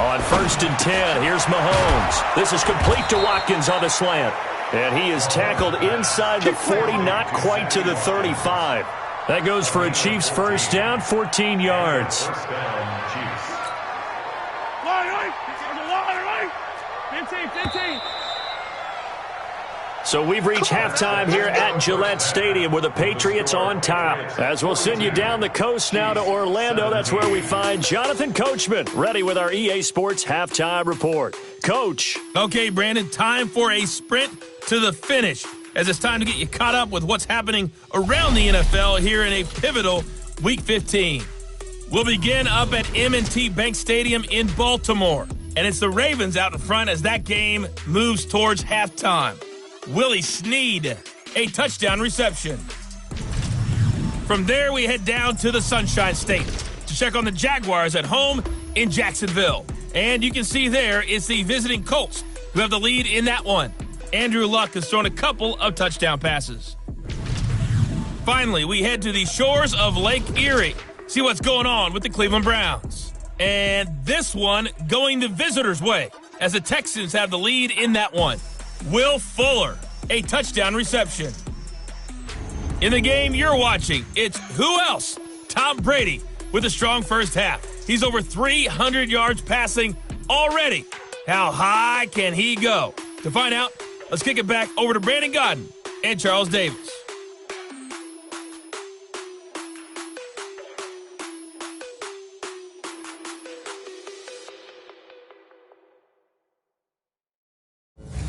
On first and 10, here's Mahomes. This is complete to Watkins on the slant. And he is tackled inside the 40, not quite to the 35. That goes for a Chiefs first down, 14 yards. 15. So we've reached halftime here at Gillette Stadium with the Patriots on top. As we'll send you down the coast now to Orlando, that's where we find Jonathan Coachman ready with our EA Sports halftime report. Coach. Okay, Brandon, time for a sprint to the finish, as it's time to get you caught up with what's happening around the NFL here in a pivotal Week 15. We'll begin up at M&T Bank Stadium in Baltimore, and it's the Ravens out in front as that game moves towards halftime. Willie Snead, a touchdown reception. From there, we head down to the Sunshine State to check on the Jaguars at home in Jacksonville. And you can see there it's the visiting Colts who have the lead in that one. Andrew Luck has thrown a couple of touchdown passes. Finally, we head to the shores of Lake Erie, see what's going on with the Cleveland Browns. And this one going the visitors' way, as the Texans have the lead in that one. Will Fuller, a touchdown reception. In the game you're watching, it's who else? Tom Brady with a strong first half. He's over 300 yards passing already. How high can he go? To find out, let's kick it back over to Brandon Godden and Charles Davis.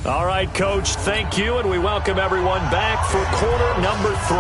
All right, Coach, thank you, and we welcome everyone back for quarter number 3.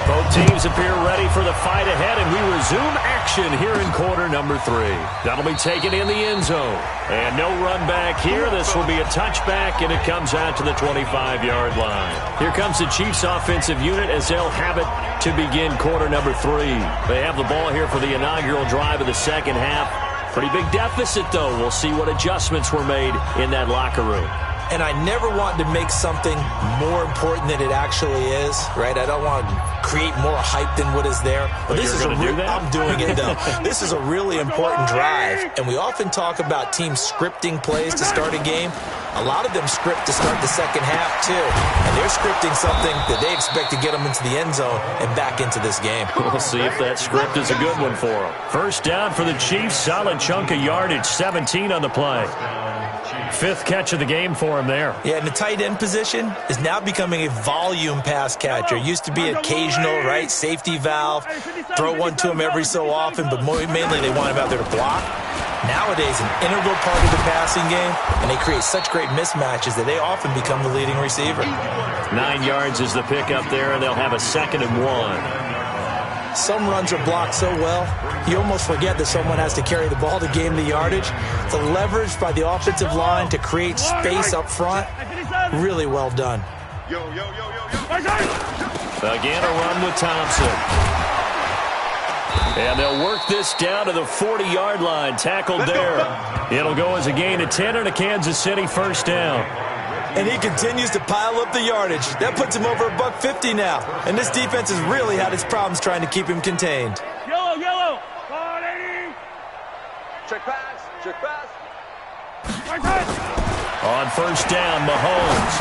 Both teams appear ready for the fight ahead, and we resume action here in quarter number 3. That'll be taken in the end zone. And no run back here. This will be a touchback, and it comes out to the 25-yard line. Here comes the Chiefs offensive unit as they'll have it to begin quarter number 3. They have the ball here for the inaugural drive of the second half. Pretty big deficit, though. We'll see what adjustments were made in that locker room. And I never want to make something more important than it actually is, right? I don't want to create more hype than what is there. But this is I'm doing it, though. This is a really important drive. And we often talk about teams scripting plays to start a game. A lot of them script to start the second half, too. And they're scripting something that they expect to get them into the end zone and back into this game. We'll see if that script is a good one for them. First down for the Chiefs. Solid chunk of yardage, 17 on the play. 5th catch of the game for him there. Yeah, and the tight end position is now becoming a volume pass catcher. Used to be occasional, right? Safety valve. Throw one to him every so often, but mainly they want him out there to block. Nowadays, an integral part of the passing game, and they create such great mismatches that they often become the leading receiver. 9 yards is the pickup there, and they'll have a 2nd and 1. Some runs are blocked so well, you almost forget that someone has to carry the ball to gain the yardage. The leverage by the offensive line to create space up front, really well done. Again, a run with Thompson. And they'll work this down to the 40-yard line, tackled there. It'll go as a gain of 10 and a Kansas City first down. And he continues to pile up the yardage. That puts him over $150 now. And this defense has really had its problems trying to keep him contained. Yellow. Check pass. On first down, Mahomes.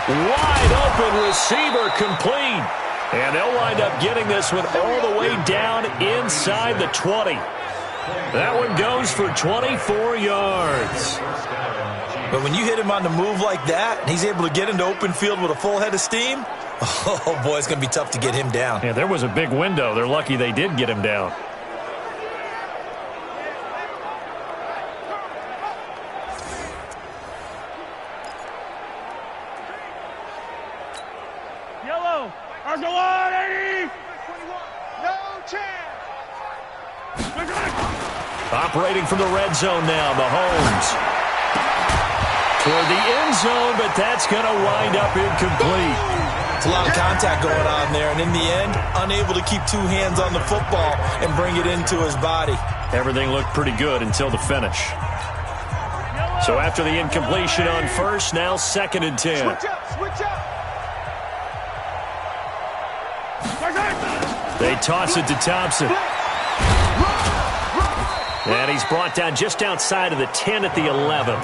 Wide open receiver complete. And they'll wind up getting this one all the way down inside the 20. That one goes for 24 yards. But when you hit him on the move like that, and he's able to get into open field with a full head of steam, oh, boy, it's going to be tough to get him down. Yeah, there was a big window. They're lucky they did get him down. Yellow. Argolon, 80. No chance. Operating from the red zone now, Mahomes. Toward the end zone, but that's going to wind up incomplete. It's a lot of contact going on there, and in the end, unable to keep 2 hands on the football and bring it into his body. Everything looked pretty good until the finish. So after the incompletion on first, now 2nd and 10. Switch up. They toss it to Thompson. And he's brought down just outside of the 10 at the 11.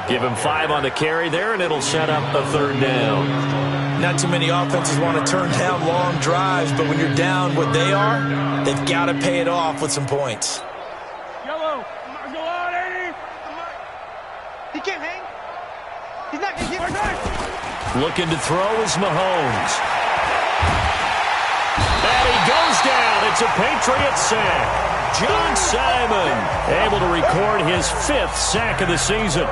Give him 5 on the carry there, and it'll set up a 3rd down. Not too many offenses want to turn down long drives, but when you're down what they are, they've got to pay it off with some points. Yellow. Argolon, 80. He can't hang. He's not going to get it. Looking to throw is Mahomes. And he goes down. It's a Patriot sack. John Simon able to record his 5th sack of the season.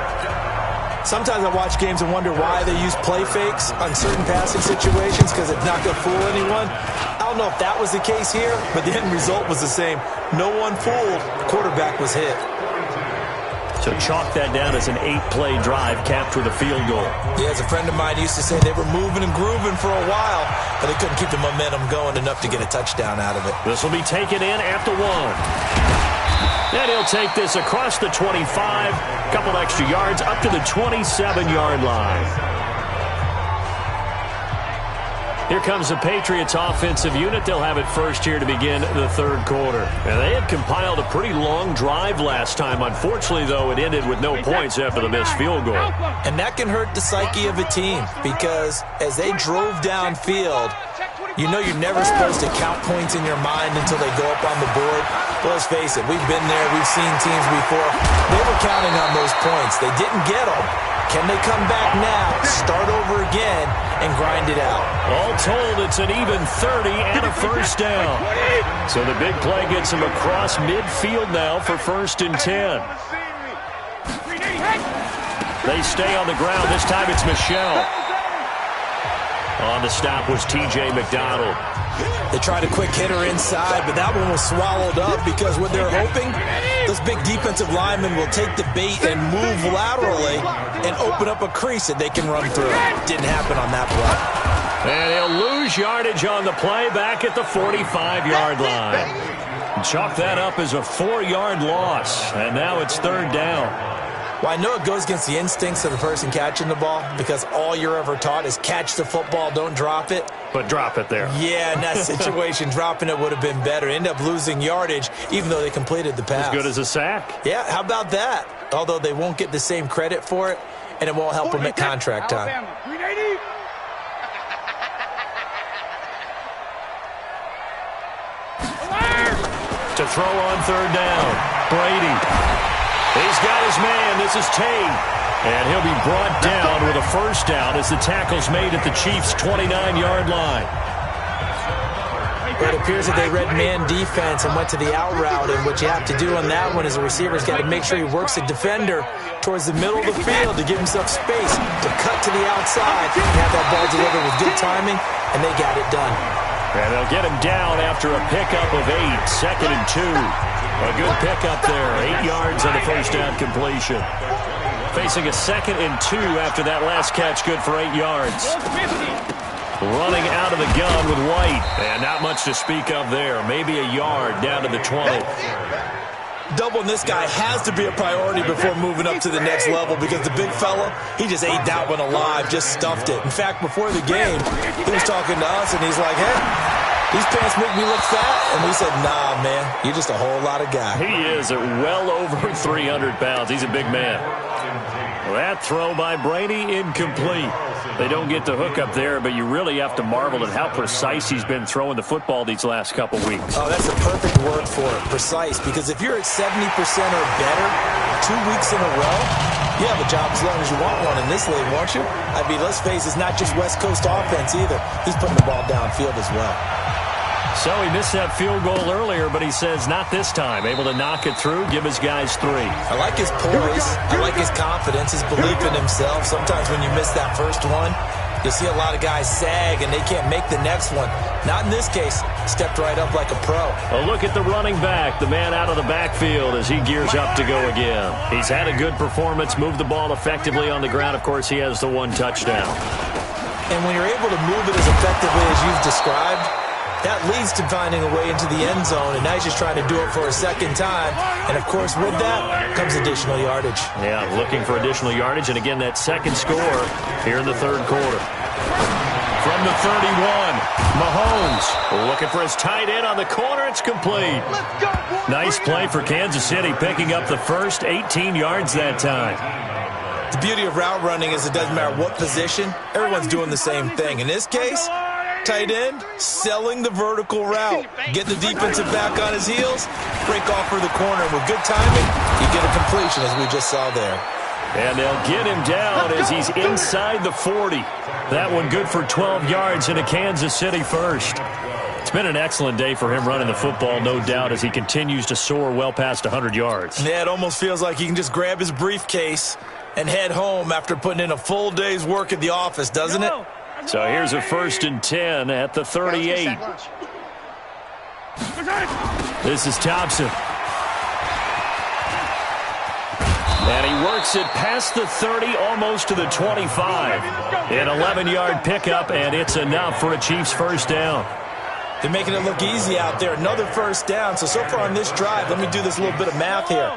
Sometimes I watch games and wonder why they use play fakes on certain passing situations because it's not going to fool anyone. I don't know if that was the case here, but the end result was the same. No one fooled. The quarterback was hit. So chalk that down as an 8-play drive capped with a field goal. Yeah, as a friend of mine used to say, they were moving and grooving for a while, but they couldn't keep the momentum going enough to get a touchdown out of it. This will be taken in at the 1. And he'll take this across the 25, couple extra yards up to the 27-yard line. Here comes the Patriots offensive unit. They'll have it first here to begin the 3rd quarter. And they had compiled a pretty long drive last time. Unfortunately, though, it ended with no points after the missed field goal. And that can hurt the psyche of a team because as they drove downfield, you know you're never supposed to count points in your mind until they go up on the board. Well, let's face it, we've been there. We've seen teams before. They were counting on those points. They didn't get them. Can they come back now, start over again, and grind it out? All told, it's an even 30 and a first down. So the big play gets him across midfield now for 1st and 10. They stay on the ground. This time it's Michelle. On the stop was T.J. McDonald. They tried a quick hitter inside, but that one was swallowed up because what they're hoping, those big defensive linemen will take the bait and move laterally and open up a crease that they can run through. Didn't happen on that play. And he'll lose yardage on the play back at the 45-yard line. Chalk that up as a 4-yard loss, and now it's third down. Well, I know it goes against the instincts of the person catching the ball because all you're ever taught is catch the football, don't drop it. But drop it there. Yeah, in that situation, dropping it would have been better. End up losing yardage, even though they completed the pass. As good as a sack. Yeah, how about that? Although they won't get the same credit for it, and it won't help them at contract time. To throw on third down, Brady. He's got his man. This is Tate. And he'll be brought down with a first down as the tackle's made at the Chiefs' 29-yard line. But it appears that they read man defense and went to the out route, and what you have to do on that one is the receiver's got to make sure he works the defender towards the middle of the field to give himself space to cut to the outside and have that ball delivered with good timing, and they got it done. And they'll get him down after a pickup of 8, 2nd and 2. A good pickup there, 8 yards on the first down completion. Facing a 2nd and 2 after that last catch, good for 8 yards. Running out of the gun with White. And not much to speak of there. Maybe a yard down to the 20. Doubling this guy has to be a priority before moving up to the next level because the big fella, he just ate that one alive, just stuffed it. In fact, before the game, he was talking to us, and he's like, hey, these pants make me look fat. And we said, nah, man, you're just a whole lot of guy. He is at well over 300 pounds. He's a big man. That throw by Brady, incomplete. They don't get the hook up there, but you really have to marvel at how precise he's been throwing the football these last couple weeks. Oh, that's a perfect word for it, precise, because if you're at 70% or better 2 weeks in a row, you have a job as long as you want one in this league, won't you? I mean, let's face it, it's not just West Coast offense either. He's putting the ball downfield as well. So he missed that field goal earlier, but he says not this time. Able to knock it through, give his guys 3. I like his poise. I like his confidence, his belief in himself. Sometimes when you miss that first one, you'll see a lot of guys sag and they can't make the next one. Not in this case. Stepped right up like a pro. A look at the running back, the man out of the backfield as he gears up to go again. He's had a good performance, moved the ball effectively on the ground. Of course, he has the 1 touchdown. And when you're able to move it as effectively as you've described, that leads to finding a way into the end zone, and now he's just trying to do it for a second time. And, of course, with that comes additional yardage. Yeah, looking for additional yardage, and again, that second score here in the third quarter. From the 31, Mahomes looking for his tight end on the corner. It's complete. Nice play for Kansas City, picking up the first 18 yards that time. The beauty of route running is it doesn't matter what position. Everyone's doing the same thing. In this case, tight end, selling the vertical route. Get the defensive back on his heels, break off for the corner. With good timing, you get a completion, as we just saw there. And they'll get him down as he's inside the 40. That one good for 12 yards in a Kansas City first. It's been an excellent day for him running the football, no doubt, as he continues to soar well past 100 yards. Yeah, it almost feels like he can just grab his briefcase and head home after putting in a full day's work at the office, doesn't it? So here's a 1st and 10 at the 38. This is Thompson. And he works it past the 30, almost to the 25. An 11-yard pickup, and it's enough for a Chiefs first down. They're making it look easy out there. Another first down. So far on this drive, let me do this little bit of math here.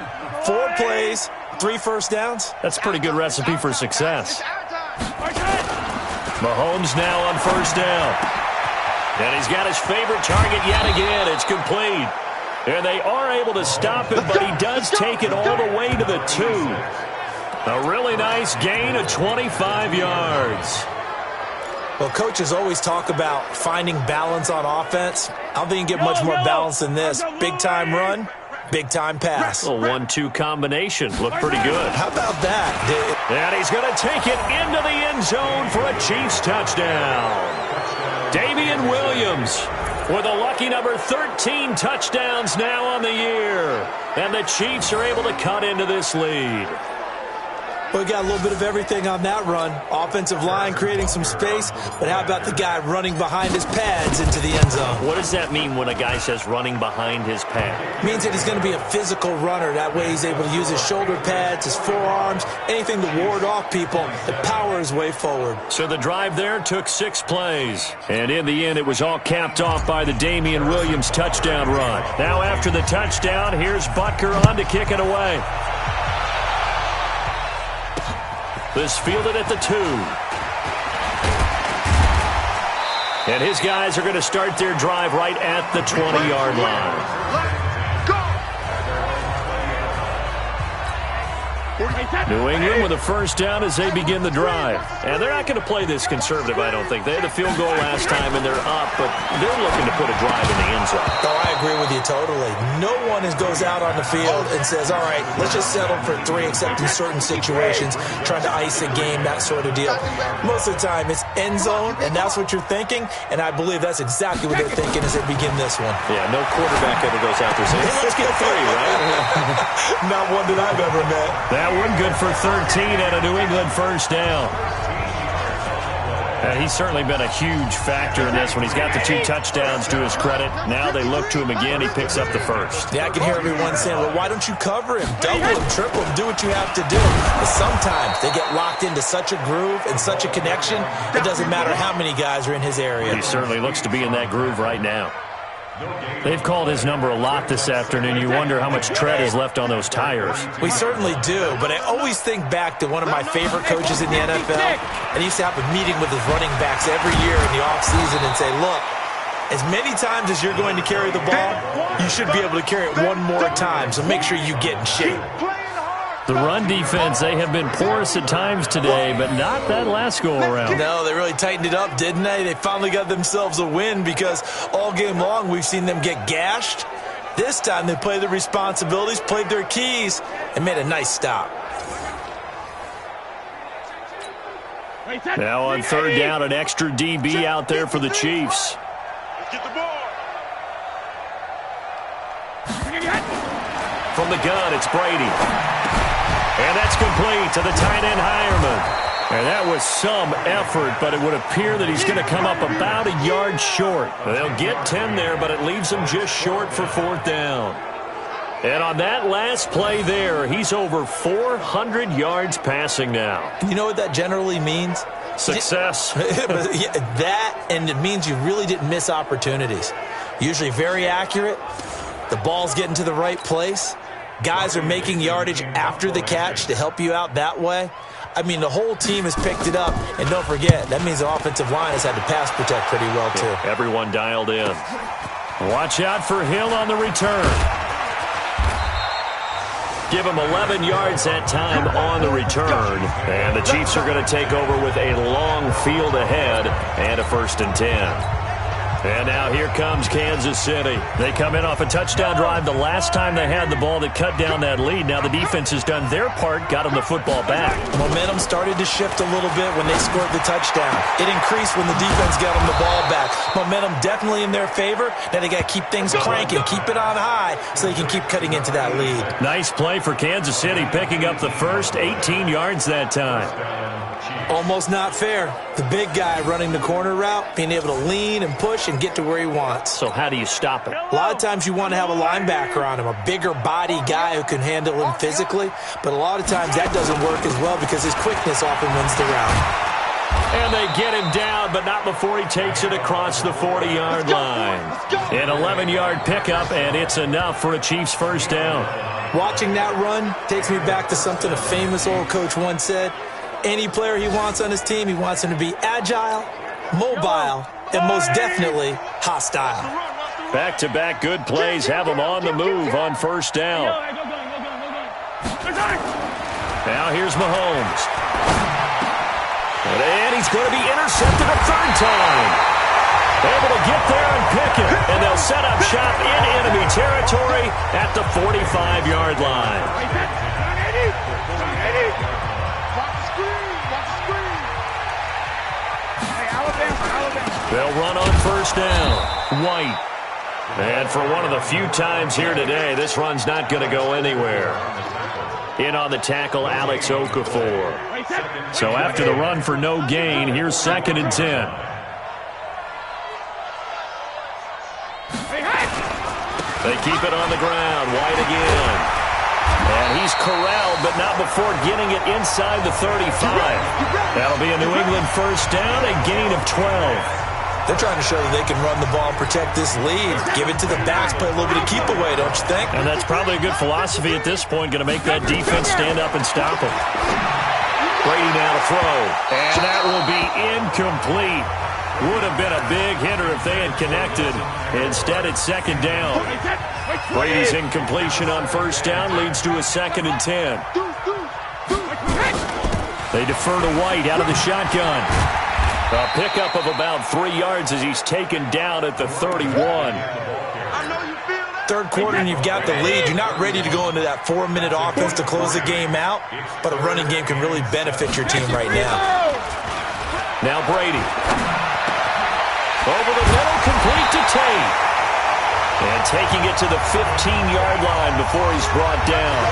4 plays, 3 first downs. That's a pretty good recipe for success. Mahomes now on first down. And he's got his favorite target yet again. It's complete. And they are able to stop him, but he does take it all the way to the 2. A really nice gain of 25 yards. Well, coaches always talk about finding balance on offense. I don't think you can get much more balance than this. Big-time run, big-time pass. A 1-2 combination. Looked pretty good. How about that? And he's going to take it into the end zone for a Chiefs touchdown. Damian Williams with a lucky number 13 touchdowns now on the year. And the Chiefs are able to cut into this lead. Well, we got a little bit of everything on that run. Offensive line creating some space, but how about the guy running behind his pads into the end zone? What does that mean when a guy says running behind his pad? Means that he's going to be a physical runner. That way he's able to use his shoulder pads, his forearms, anything to ward off people and power his way forward. So the drive there took 6 plays. And in the end, it was all capped off by the Damian Williams touchdown run. Now after the touchdown, here's Butker on to kick it away. This fielded at the 2. And his guys are going to start their drive right at the 20-yard line. New England with a first down as they begin the drive. And they're not going to play this conservative, I don't think. They had a field goal last time, and they're up, but they're looking to put a drive in the end zone. Oh, I agree with you totally. No one goes out on the field and says, all right, let's just settle for 3, except in certain situations, trying to ice a game, that sort of deal. Most of the time, it's end zone, and that's what you're thinking, and I believe that's exactly what they're thinking as they begin this one. Yeah, no quarterback ever goes out there saying, hey, let's get 3, right? Not one that I've ever met. That one good for 13 and a New England first down. He's certainly been a huge factor in this when he's got the 2 touchdowns to his credit. Now they look to him again. He picks up the first. Yeah, I can hear everyone saying, well, why don't you cover him? Double him, triple him, do what you have to do. But sometimes they get locked into such a groove and such a connection, it doesn't matter how many guys are in his area. He certainly looks to be in that groove right now. They've called his number a lot this afternoon. You wonder how much tread is left on those tires. We certainly do, but I always think back to one of my favorite coaches in the NFL, and he used to have a meeting with his running backs every year in the offseason and say, look, as many times as you're going to carry the ball, you should be able to carry it one more time, so make sure you get in shape. The run defense, they have been porous at times today, but not that last go-around. No, they really tightened it up, didn't they? They finally got themselves a win because all game long we've seen them get gashed. This time they played their responsibilities, played their keys, and made a nice stop. Now on third down, an extra DB out there for the Chiefs. Get the ball. From the gun, it's Brady. And that's complete to the tight end, Hireman. And that was some effort, but it would appear that he's going to come up about a yard short. They'll get 10 there, but it leaves him just short for 4th down. And on that last play there, he's over 400 yards passing now. You know what that generally means? Success. That, and it means you really didn't miss opportunities. Usually very accurate. The ball's getting to the right place. Guys are making yardage after the catch to help you out that way. I mean, the whole team has picked it up. And don't forget, that means the offensive line has had to pass protect pretty well, too. Yeah, everyone dialed in. Watch out for Hill on the return. Give him 11 yards that time on the return. And the Chiefs are going to take over with a long field ahead and a 1st and 10. And now here comes Kansas City. They come in off a touchdown drive the last time they had the ball that cut down that lead. Now the defense has done their part, got them the football back. Momentum started to shift a little bit when they scored the touchdown. It increased when the defense got them the ball back. Momentum definitely in their favor. Now they got to keep things cranking, keep it on high so they can keep cutting into that lead. Nice play for Kansas City, picking up the first 18 yards that time. Almost not fair. The big guy running the corner route, being able to lean and push and get to where he wants. So how do you stop it? A lot of times you want to have a linebacker on him, a bigger body guy who can handle him physically, but a lot of times that doesn't work as well because his quickness often wins the route. And they get him down, but not before he takes it across the 40-yard line. An 11-yard pickup, and it's enough for a Chiefs first down. Watching that run takes me back to something a famous old coach once said. Any player he wants on his team, he wants him to be agile, mobile, and most definitely hostile. Back-to-back good plays have him on the move on first down. Now here's Mahomes. And he's going to be intercepted a 3rd time. Able to get there and pick it. And they'll set up shop in enemy territory at the 45-yard line. They'll run on first down. White. And for one of the few times here today, this run's not going to go anywhere. In on the tackle, Alex Okafor. So after the run for no gain, here's 2nd and 10. They keep it on the ground. White again. And he's corralled, but not before getting it inside the 35. That'll be a New England first down, a gain of 12. They're trying to show that they can run the ball and protect this lead. Give it to the backs, play a little bit of keep away, don't you think? And that's probably a good philosophy at this point, going to make that defense stand up and stop them. Brady now to throw. And that will be incomplete. Would have been a big hitter if they had connected. Instead, it's 2nd down. Brady's incompletion on first down leads to a 2nd and 10. They defer to White out of the shotgun. A pickup of about 3 yards as he's taken down at the 31. Third quarter and you've got the lead. You're not ready to go into that 4-minute offense to close the game out, but a running game can really benefit your team right now. Now Brady. Over the middle, complete to Tate. And taking it to the 15-yard line before he's brought down.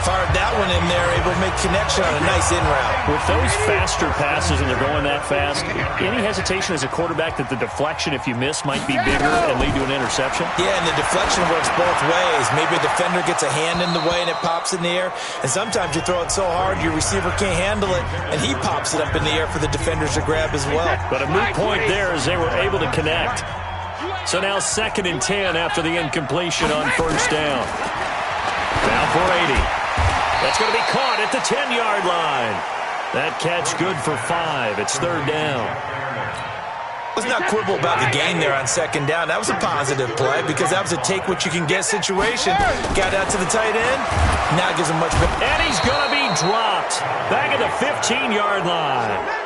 Fired that one in there, able to make connection on a nice in route. With those faster passes and they're going that fast, any hesitation as a quarterback that the deflection, if you miss, might be bigger and lead to an interception? Yeah, and the deflection works both ways. Maybe a defender gets a hand in the way and it pops in the air. And sometimes you throw it so hard your receiver can't handle it, and he pops it up in the air for the defenders to grab as well. But a moot point there as they were able to connect. So now 2nd and 10 after the incompletion on first down. Now Brady. That's going to be caught at the 10-yard line. That catch good for 5. It's 3rd down. Let's not quibble about the gain there on 2nd down. That was a positive play because that was a take-what-you-can-get situation. Got out to the tight end. Now it gives him much better. And he's going to be dropped back at the 15-yard line.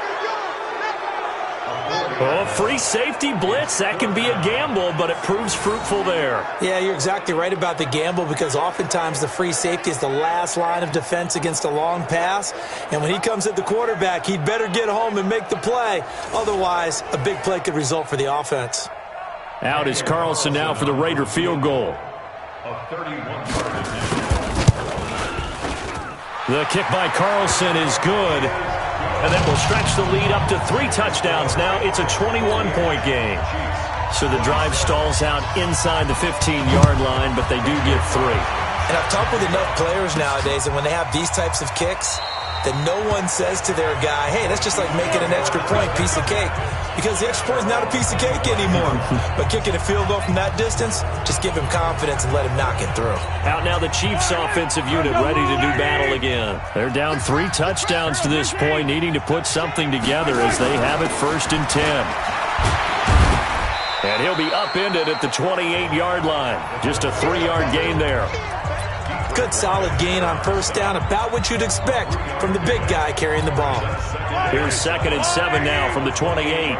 Oh, free safety blitz. That can be a gamble, but it proves fruitful there. Yeah, you're exactly right about the gamble because oftentimes the free safety is the last line of defense against a long pass. And when he comes at the quarterback, he'd better get home and make the play. Otherwise, a big play could result for the offense. Out is Carlson now for the Raider field goal. The kick by Carlson is good. And that will stretch the lead up to 3 touchdowns. Now it's a 21-point game. So the drive stalls out inside the 15-yard line, but they do get 3. And I've talked with enough players nowadays, and when they have these types of kicks, that no one says to their guy, hey, that's just like making an extra point, piece of cake. Because the extra point is not a piece of cake anymore. But kicking a field goal from that distance, just give him confidence and let him knock it through. Out now the Chiefs offensive unit ready to do battle again. They're down 3 touchdowns to this point, needing to put something together as they have it 1st and 10. And he'll be upended at the 28-yard line. Just a 3-yard gain there. Good solid gain on first down, about what you'd expect from the big guy carrying the ball. Here's 2nd and 7 now from the 28.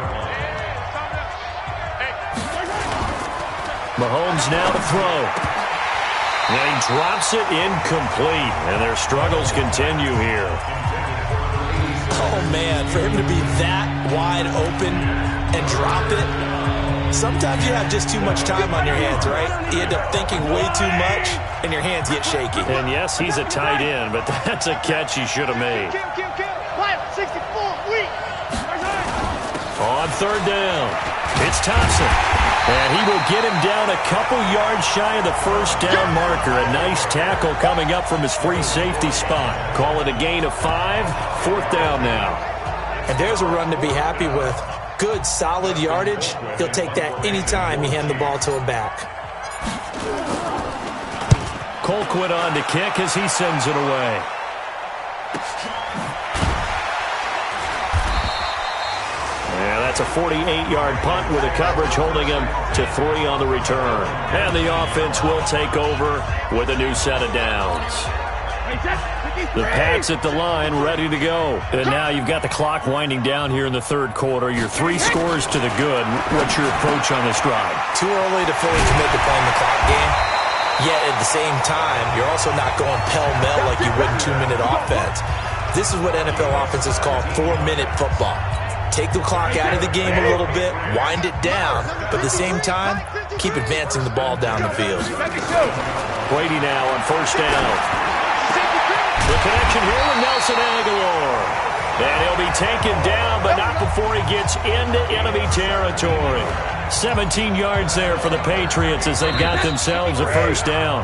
Mahomes now to throw. And he drops it incomplete. And their struggles continue here. Oh, man, for him to be that wide open and drop it, sometimes you have just too much time on your hands, right? You end up thinking way too much, and your hands get shaky. And yes, he's a tight end, but that's a catch he should have made. On 3rd down, it's Thompson. And he will get him down a couple yards shy of the first down marker. A nice tackle coming up from his free safety spot. Call it a gain of 5, 4th down now. And there's a run to be happy with. Good, solid yardage. He'll take that anytime you hand the ball to a back. Colquitt on to kick as he sends it away. Yeah, that's a 48-yard punt with a coverage holding him to 3 on the return. And the offense will take over with a new set of downs. The Pats at the line, ready to go. And now you've got the clock winding down here in the 3rd quarter. You're 3 scores to the good. What's your approach on this drive? Too early to fully commit to playing the clock game. Yet at the same time, you're also not going pell-mell like you would in 2-minute offense. This is what NFL offenses call 4-minute football. Take the clock out of the game a little bit, wind it down, but at the same time, keep advancing the ball down the field. Brady now on first down. The connection here with Nelson Aguilar. And he'll be taken down, but not before he gets into enemy territory. 17 yards there for the Patriots as they've got themselves a first down.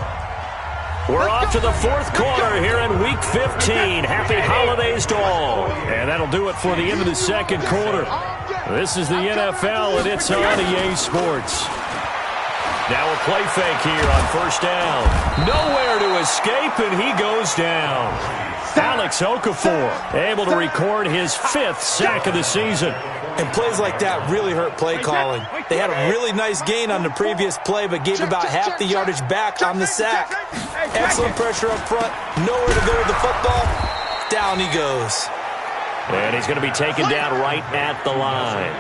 We're off to the fourth quarter here in Week 15. Happy holidays to all. And that'll do it for the end of the second quarter. This is the NFL, and it's on EA Sports. Now a play fake here on first down. Nowhere to escape, and he goes down. Alex Okafor able to record his 5th sack of the season. And plays like that really hurt play calling. They had a really nice gain on the previous play, but gave about half the yardage back on the sack. Excellent pressure up front. Nowhere to go with the football. Down he goes. And he's going to be taken down right at the line.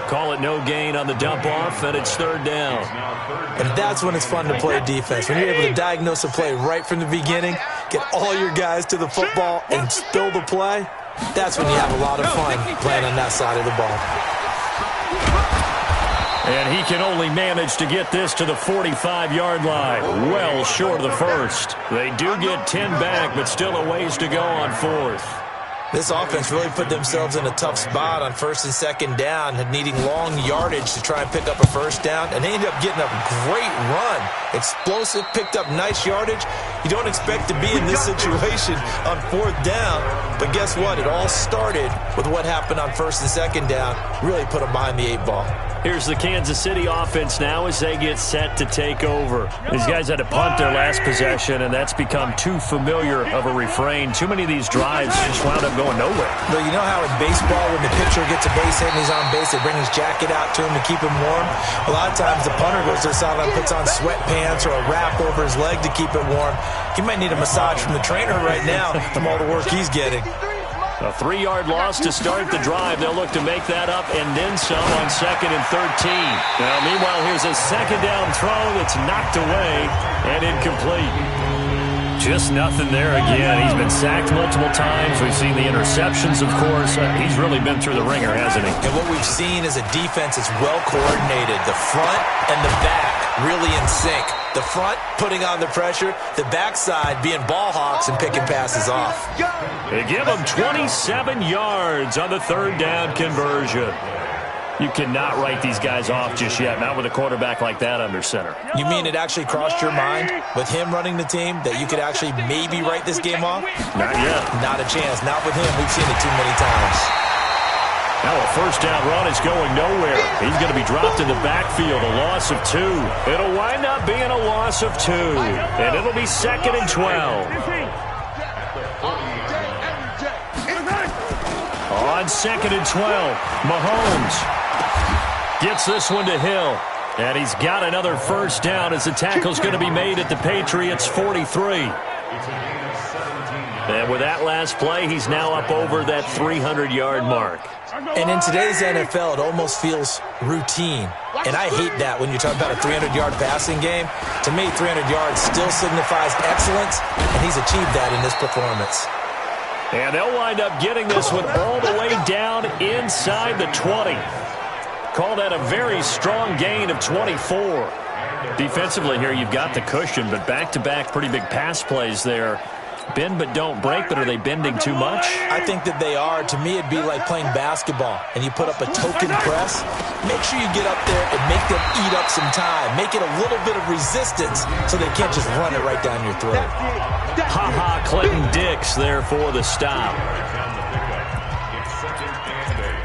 Call it no gain on the dump off, and it's third down. And that's when it's fun to play defense. When you're able to diagnose a play right from the beginning, get all your guys to the football, and spill the play, that's when you have a lot of fun playing on that side of the ball. And he can only manage to get this to the 45-yard line. Well short of the first. They do get 10 back, but still a ways to go on fourth. This offense really put themselves in a tough spot on first and second down, needing long yardage to try and pick up a first down, and they ended up getting a great run. Explosive, picked up nice yardage. You don't expect to be in this situation on fourth down, but guess what? It all started with what happened on first and second down. Really put them behind the 8 ball. Here's the Kansas City offense now as they get set to take over. These guys had to punt their last possession, and that's become too familiar of a refrain. Too many of these drives just wound up going nowhere. But you know how in baseball, when the pitcher gets a base hit and he's on base, they bring his jacket out to him to keep him warm? A lot of times the punter goes to the sideline, puts on sweatpants or a wrap over his leg to keep it warm. He might need a massage from the trainer right now from all the work he's getting. A 3-yard loss to start the drive. They'll look to make that up and then some on 2nd and 13. Now, meanwhile, here's a second down throw that's knocked away and incomplete. Just nothing there again. He's been sacked multiple times. We've seen the interceptions, of course. He's really been through the ringer, hasn't he? And what we've seen is a defense that's well coordinated. The front and the back really in sync. The front putting on the pressure, the backside being ball hawks and picking passes off. They give him 27 yards on the third down conversion. You cannot write these guys off just yet, not with a quarterback like that under center. You mean it actually crossed your mind with him running the team that you could actually maybe write this game off? Not yet. Not a chance. Not with him. We've seen it too many times. Now a first down run is going nowhere. He's going to be dropped in the backfield, a loss of 2. It'll wind up being a loss of 2, and it'll be 2nd and 12. On 2nd and 12, Mahomes gets this one to Hill, and he's got another first down as the tackle's going to be made at the Patriots' 43. And with that last play, he's now up over that 300-yard mark. And in today's NFL, it almost feels routine. And I hate that when you talk about a 300-yard passing game. To me, 300 yards still signifies excellence, and he's achieved that in this performance. And they'll wind up getting this one all the way down inside the 20. Call that a very strong gain of 24. Defensively here, you've got the cushion, but back-to-back pretty big pass plays there. Bend but don't break, but are they bending too much? I think that they are. To me, it'd be like playing basketball, and you put up a token press. Make sure you get up there and make them eat up some time. Make it a little bit of resistance so they can't just run it right down your throat. Ha-ha, Clinton Dix there for the stop. It's second and 8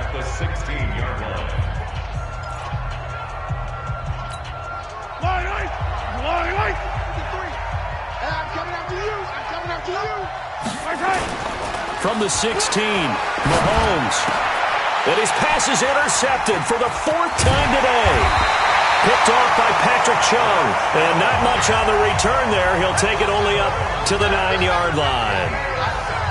at the 16-yard line. I'm coming after you. I'm coming after you. From the 16, Mahomes. And his pass is intercepted for the 4th time today. Picked off by Patrick Chung. And not much on the return there. He'll take it only up to the 9-yard line.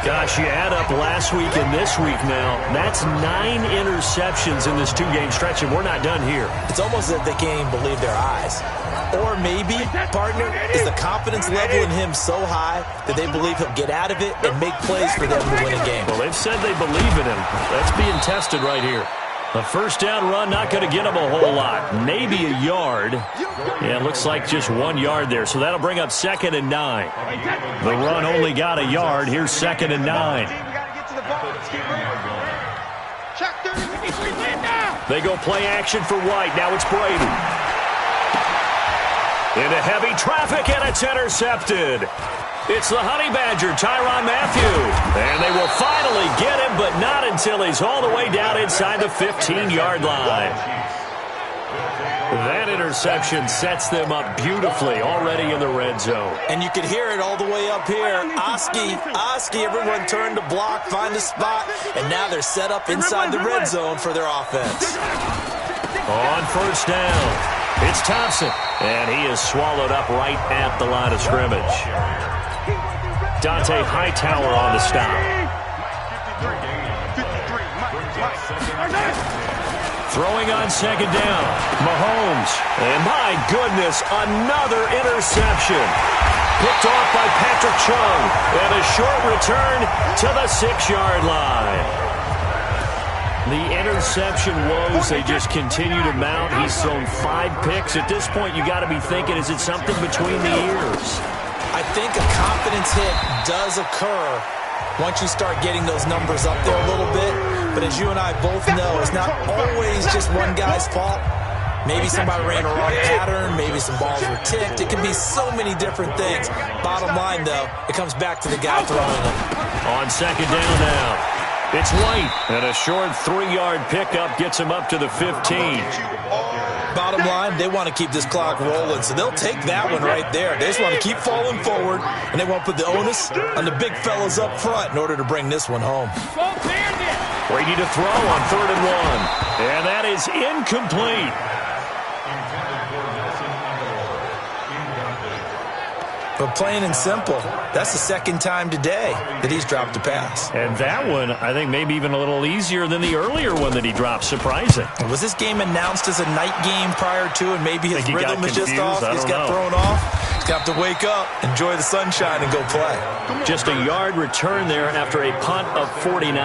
Gosh, you add up last week and this week now. That's 9 interceptions in this 2-game stretch, and we're not done here. It's almost as if they can't even believe their eyes. Or maybe, partner, is the confidence level in him so high that they believe he'll get out of it and make plays for them to win a game. Well, they've said they believe in him. That's being tested right here. A first down run, not going to get him a whole lot. Maybe a yard. Yeah, it looks like just 1 yard there. So that'll bring up 2nd and 9. The run only got a yard. Here's 2nd and 9. They go play action for White. Now it's Brady. Into heavy traffic, and it's intercepted. It's the Honey Badger, Tyrann Mathieu. And they will finally get him, but not until he's all the way down inside the 15-yard line. That interception sets them up beautifully already in the red zone. And you can hear it all the way up here. Oski, everyone turned to block, find a spot, and now they're set up inside the red zone for their offense. On first down, it's Thompson, and he is swallowed up right at the line of scrimmage. Dante Hightower on the stop. Throwing on second down, Mahomes. And my goodness, another interception. Picked off by Patrick Chung. And a short return to the 6-yard line. The interception woes, they just continue to mount. He's thrown 5 picks. At this point, you got to be thinking, is it something between the ears? I think a confidence hit does occur once you start getting those numbers up there a little bit. But as you and I both know, it's not always just one guy's fault. Maybe somebody ran a wrong pattern. Maybe some balls were tipped. It can be so many different things. Bottom line, though, it comes back to the guy throwing them. On second down now, it's White. And a short 3-yard pickup gets him up to the 15. Bottom line, they want to keep this clock rolling, so they'll take that one right there. They just want to keep falling forward, and they want to put the onus on the big fellas up front in order to bring this one home. Brady to throw on 3rd and 1. And that is incomplete. But plain and simple, that's the 2nd time today that he's dropped a pass. And that one, I think, maybe even a little easier than the earlier one that he dropped. Surprising. Was this game announced as a night game prior to, and maybe his rhythm is just off? He's got thrown off. He's got to wake up, enjoy the sunshine, and go play. Just a yard return there after a punt of 49.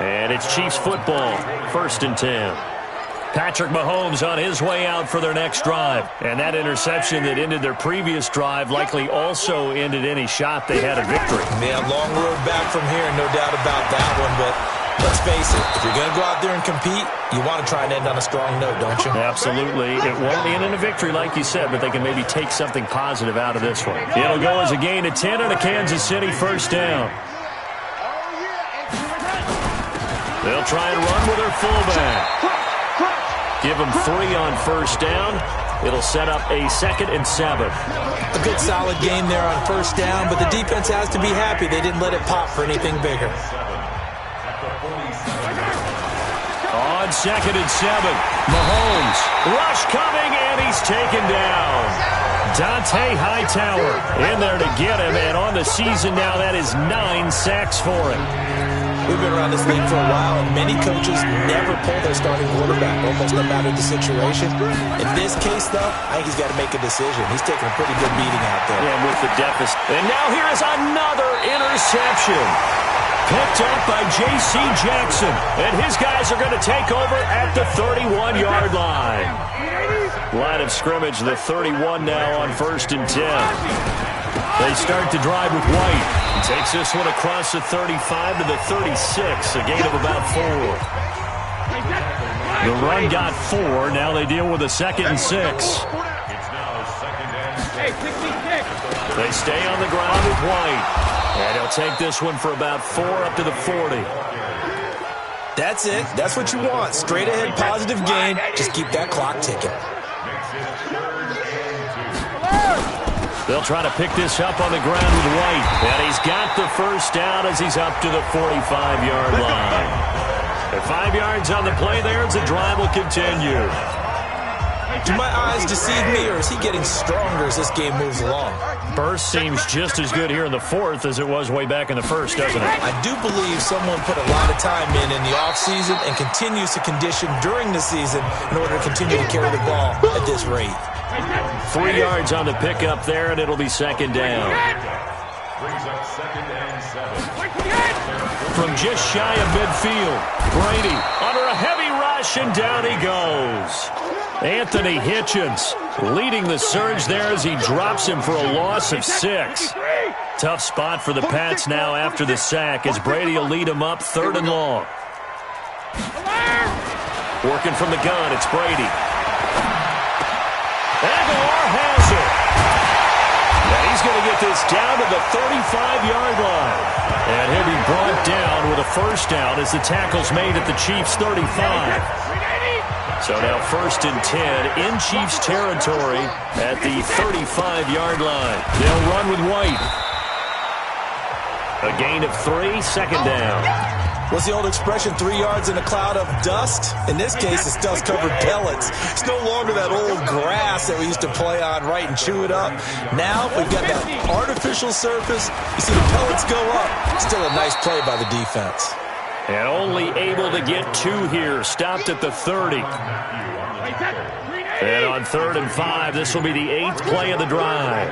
And it's Chiefs football, 1st and 10. Patrick Mahomes on his way out for their next drive. And that interception that ended their previous drive likely also ended any shot they had a victory. Yeah, long road back from here, no doubt about that one. But let's face it, if you're going to go out there and compete, you want to try and end on a strong note, don't you? Absolutely. It won't end in a victory, like you said, but they can maybe take something positive out of this one. It'll go as a gain of 10 and a Kansas City first down. They'll try and run with their fullback. Give them 3 on first down. It'll set up a 2nd and 7. A good solid game there on first down, but the defense has to be happy they didn't let it pop for anything bigger. On 2nd and 7, Mahomes. Rush coming, and he's taken down. Dante Hightower in there to get him, and on the season now, that is 9 sacks for him. We've been around this league for a while, and many coaches never pull their starting quarterback, almost no matter the situation. In this case, though, I think he's got to make a decision. He's taking a pretty good beating out there. Yeah, with the deficit. And now here is another interception. Picked up by J.C. Jackson. And his guys are going to take over at the 31-yard line. Line of scrimmage, the 31 now on 1st and 10. They start to drive with White. He takes this one across the 35 to the 36, a gain of about 4. The run got 4. Now they deal with a 2nd and 6. They stay on the ground with White. And he'll take this one for about 4 up to the 40. That's it. That's what you want. Straight ahead, positive gain. Just keep that clock ticking. They'll try to pick this up on the ground with White. And he's got the first down as he's up to the 45-yard line. At 5 yards on the play there as the drive will continue. Do my eyes deceive me, or is he getting stronger as this game moves along? Burst seems just as good here in the 4th as it was way back in the 1st, doesn't it? I do believe someone put a lot of time in the offseason and continues to condition during the season in order to continue to carry the ball at this rate. 3 yards on the pickup there, and it'll be 2nd down. Brings up 2nd and 7. From just shy of midfield, Brady under a heavy rush. rush, and down he goes. Anthony Hitchens leading the surge there as he drops him for a loss of 6. Tough spot for the Pats now after the sack as Brady will lead him up 3rd and long. Working from the gun, it's Brady. Aguilar has it. And he's going to get this down to the 35-yard line. And he'll be brought down with a first down as the tackle's made at the Chiefs' 35. So now 1st and 10 in Chiefs territory at the 35-yard line. They'll run with White. A gain of 3, 2nd down. What's the old expression, 3 yards in a cloud of dust? In this case, it's dust-covered pellets. It's no longer that old grass that we used to play on, right, and chew it up. Now we've got that artificial surface. You see the pellets go up. Still a nice play by the defense. And only able to get 2 here. Stopped at the 30. And on 3rd and 5, this will be the 8th play of the drive.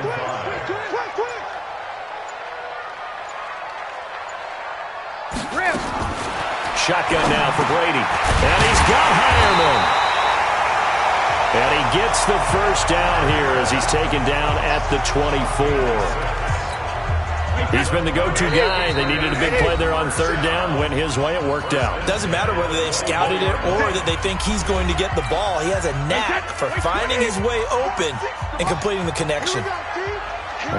Shotgun now for Brady. And he's got Hireman. And he gets the first down here as he's taken down at the 24. He's been the go-to guy. They needed a big play there on 3rd down. Went his way. It worked out. Doesn't matter whether they've scouted it or that they think he's going to get the ball. He has a knack for finding his way open and completing the connection.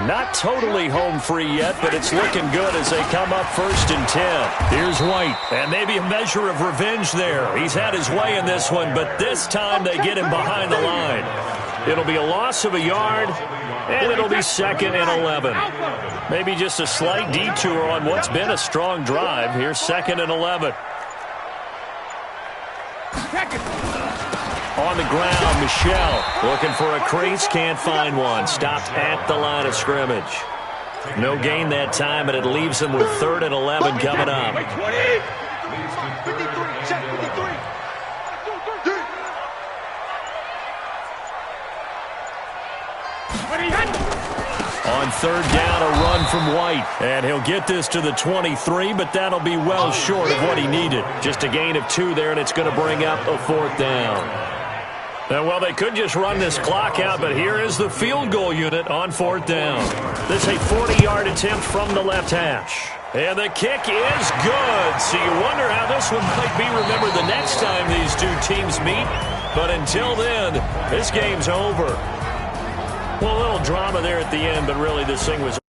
Not totally home free yet, but it's looking good as they come up 1st and 10. Here's White, and maybe a measure of revenge there. He's had his way in this one, but this time they get him behind the line. It'll be a loss of a yard, and it'll be 2nd and 11. Maybe just a slight detour on what's been a strong drive. Here's 2nd and 11. On the ground, Michel looking for a crease, can't find one. Stopped at the line of scrimmage. No gain that time, and it leaves him with 3rd and 11 coming up. On 3rd down, a run from White. And he'll get this to the 23, but that'll be well short of what he needed. Just a gain of 2 there, and it's going to bring up a 4th down. And, well, they could just run this clock out, but here is the field goal unit on 4th down. This is a 40-yard attempt from the left hash. And the kick is good. So you wonder how this one might be remembered the next time these two teams meet. But until then, this game's over. Well, a little drama there at the end, but really this thing was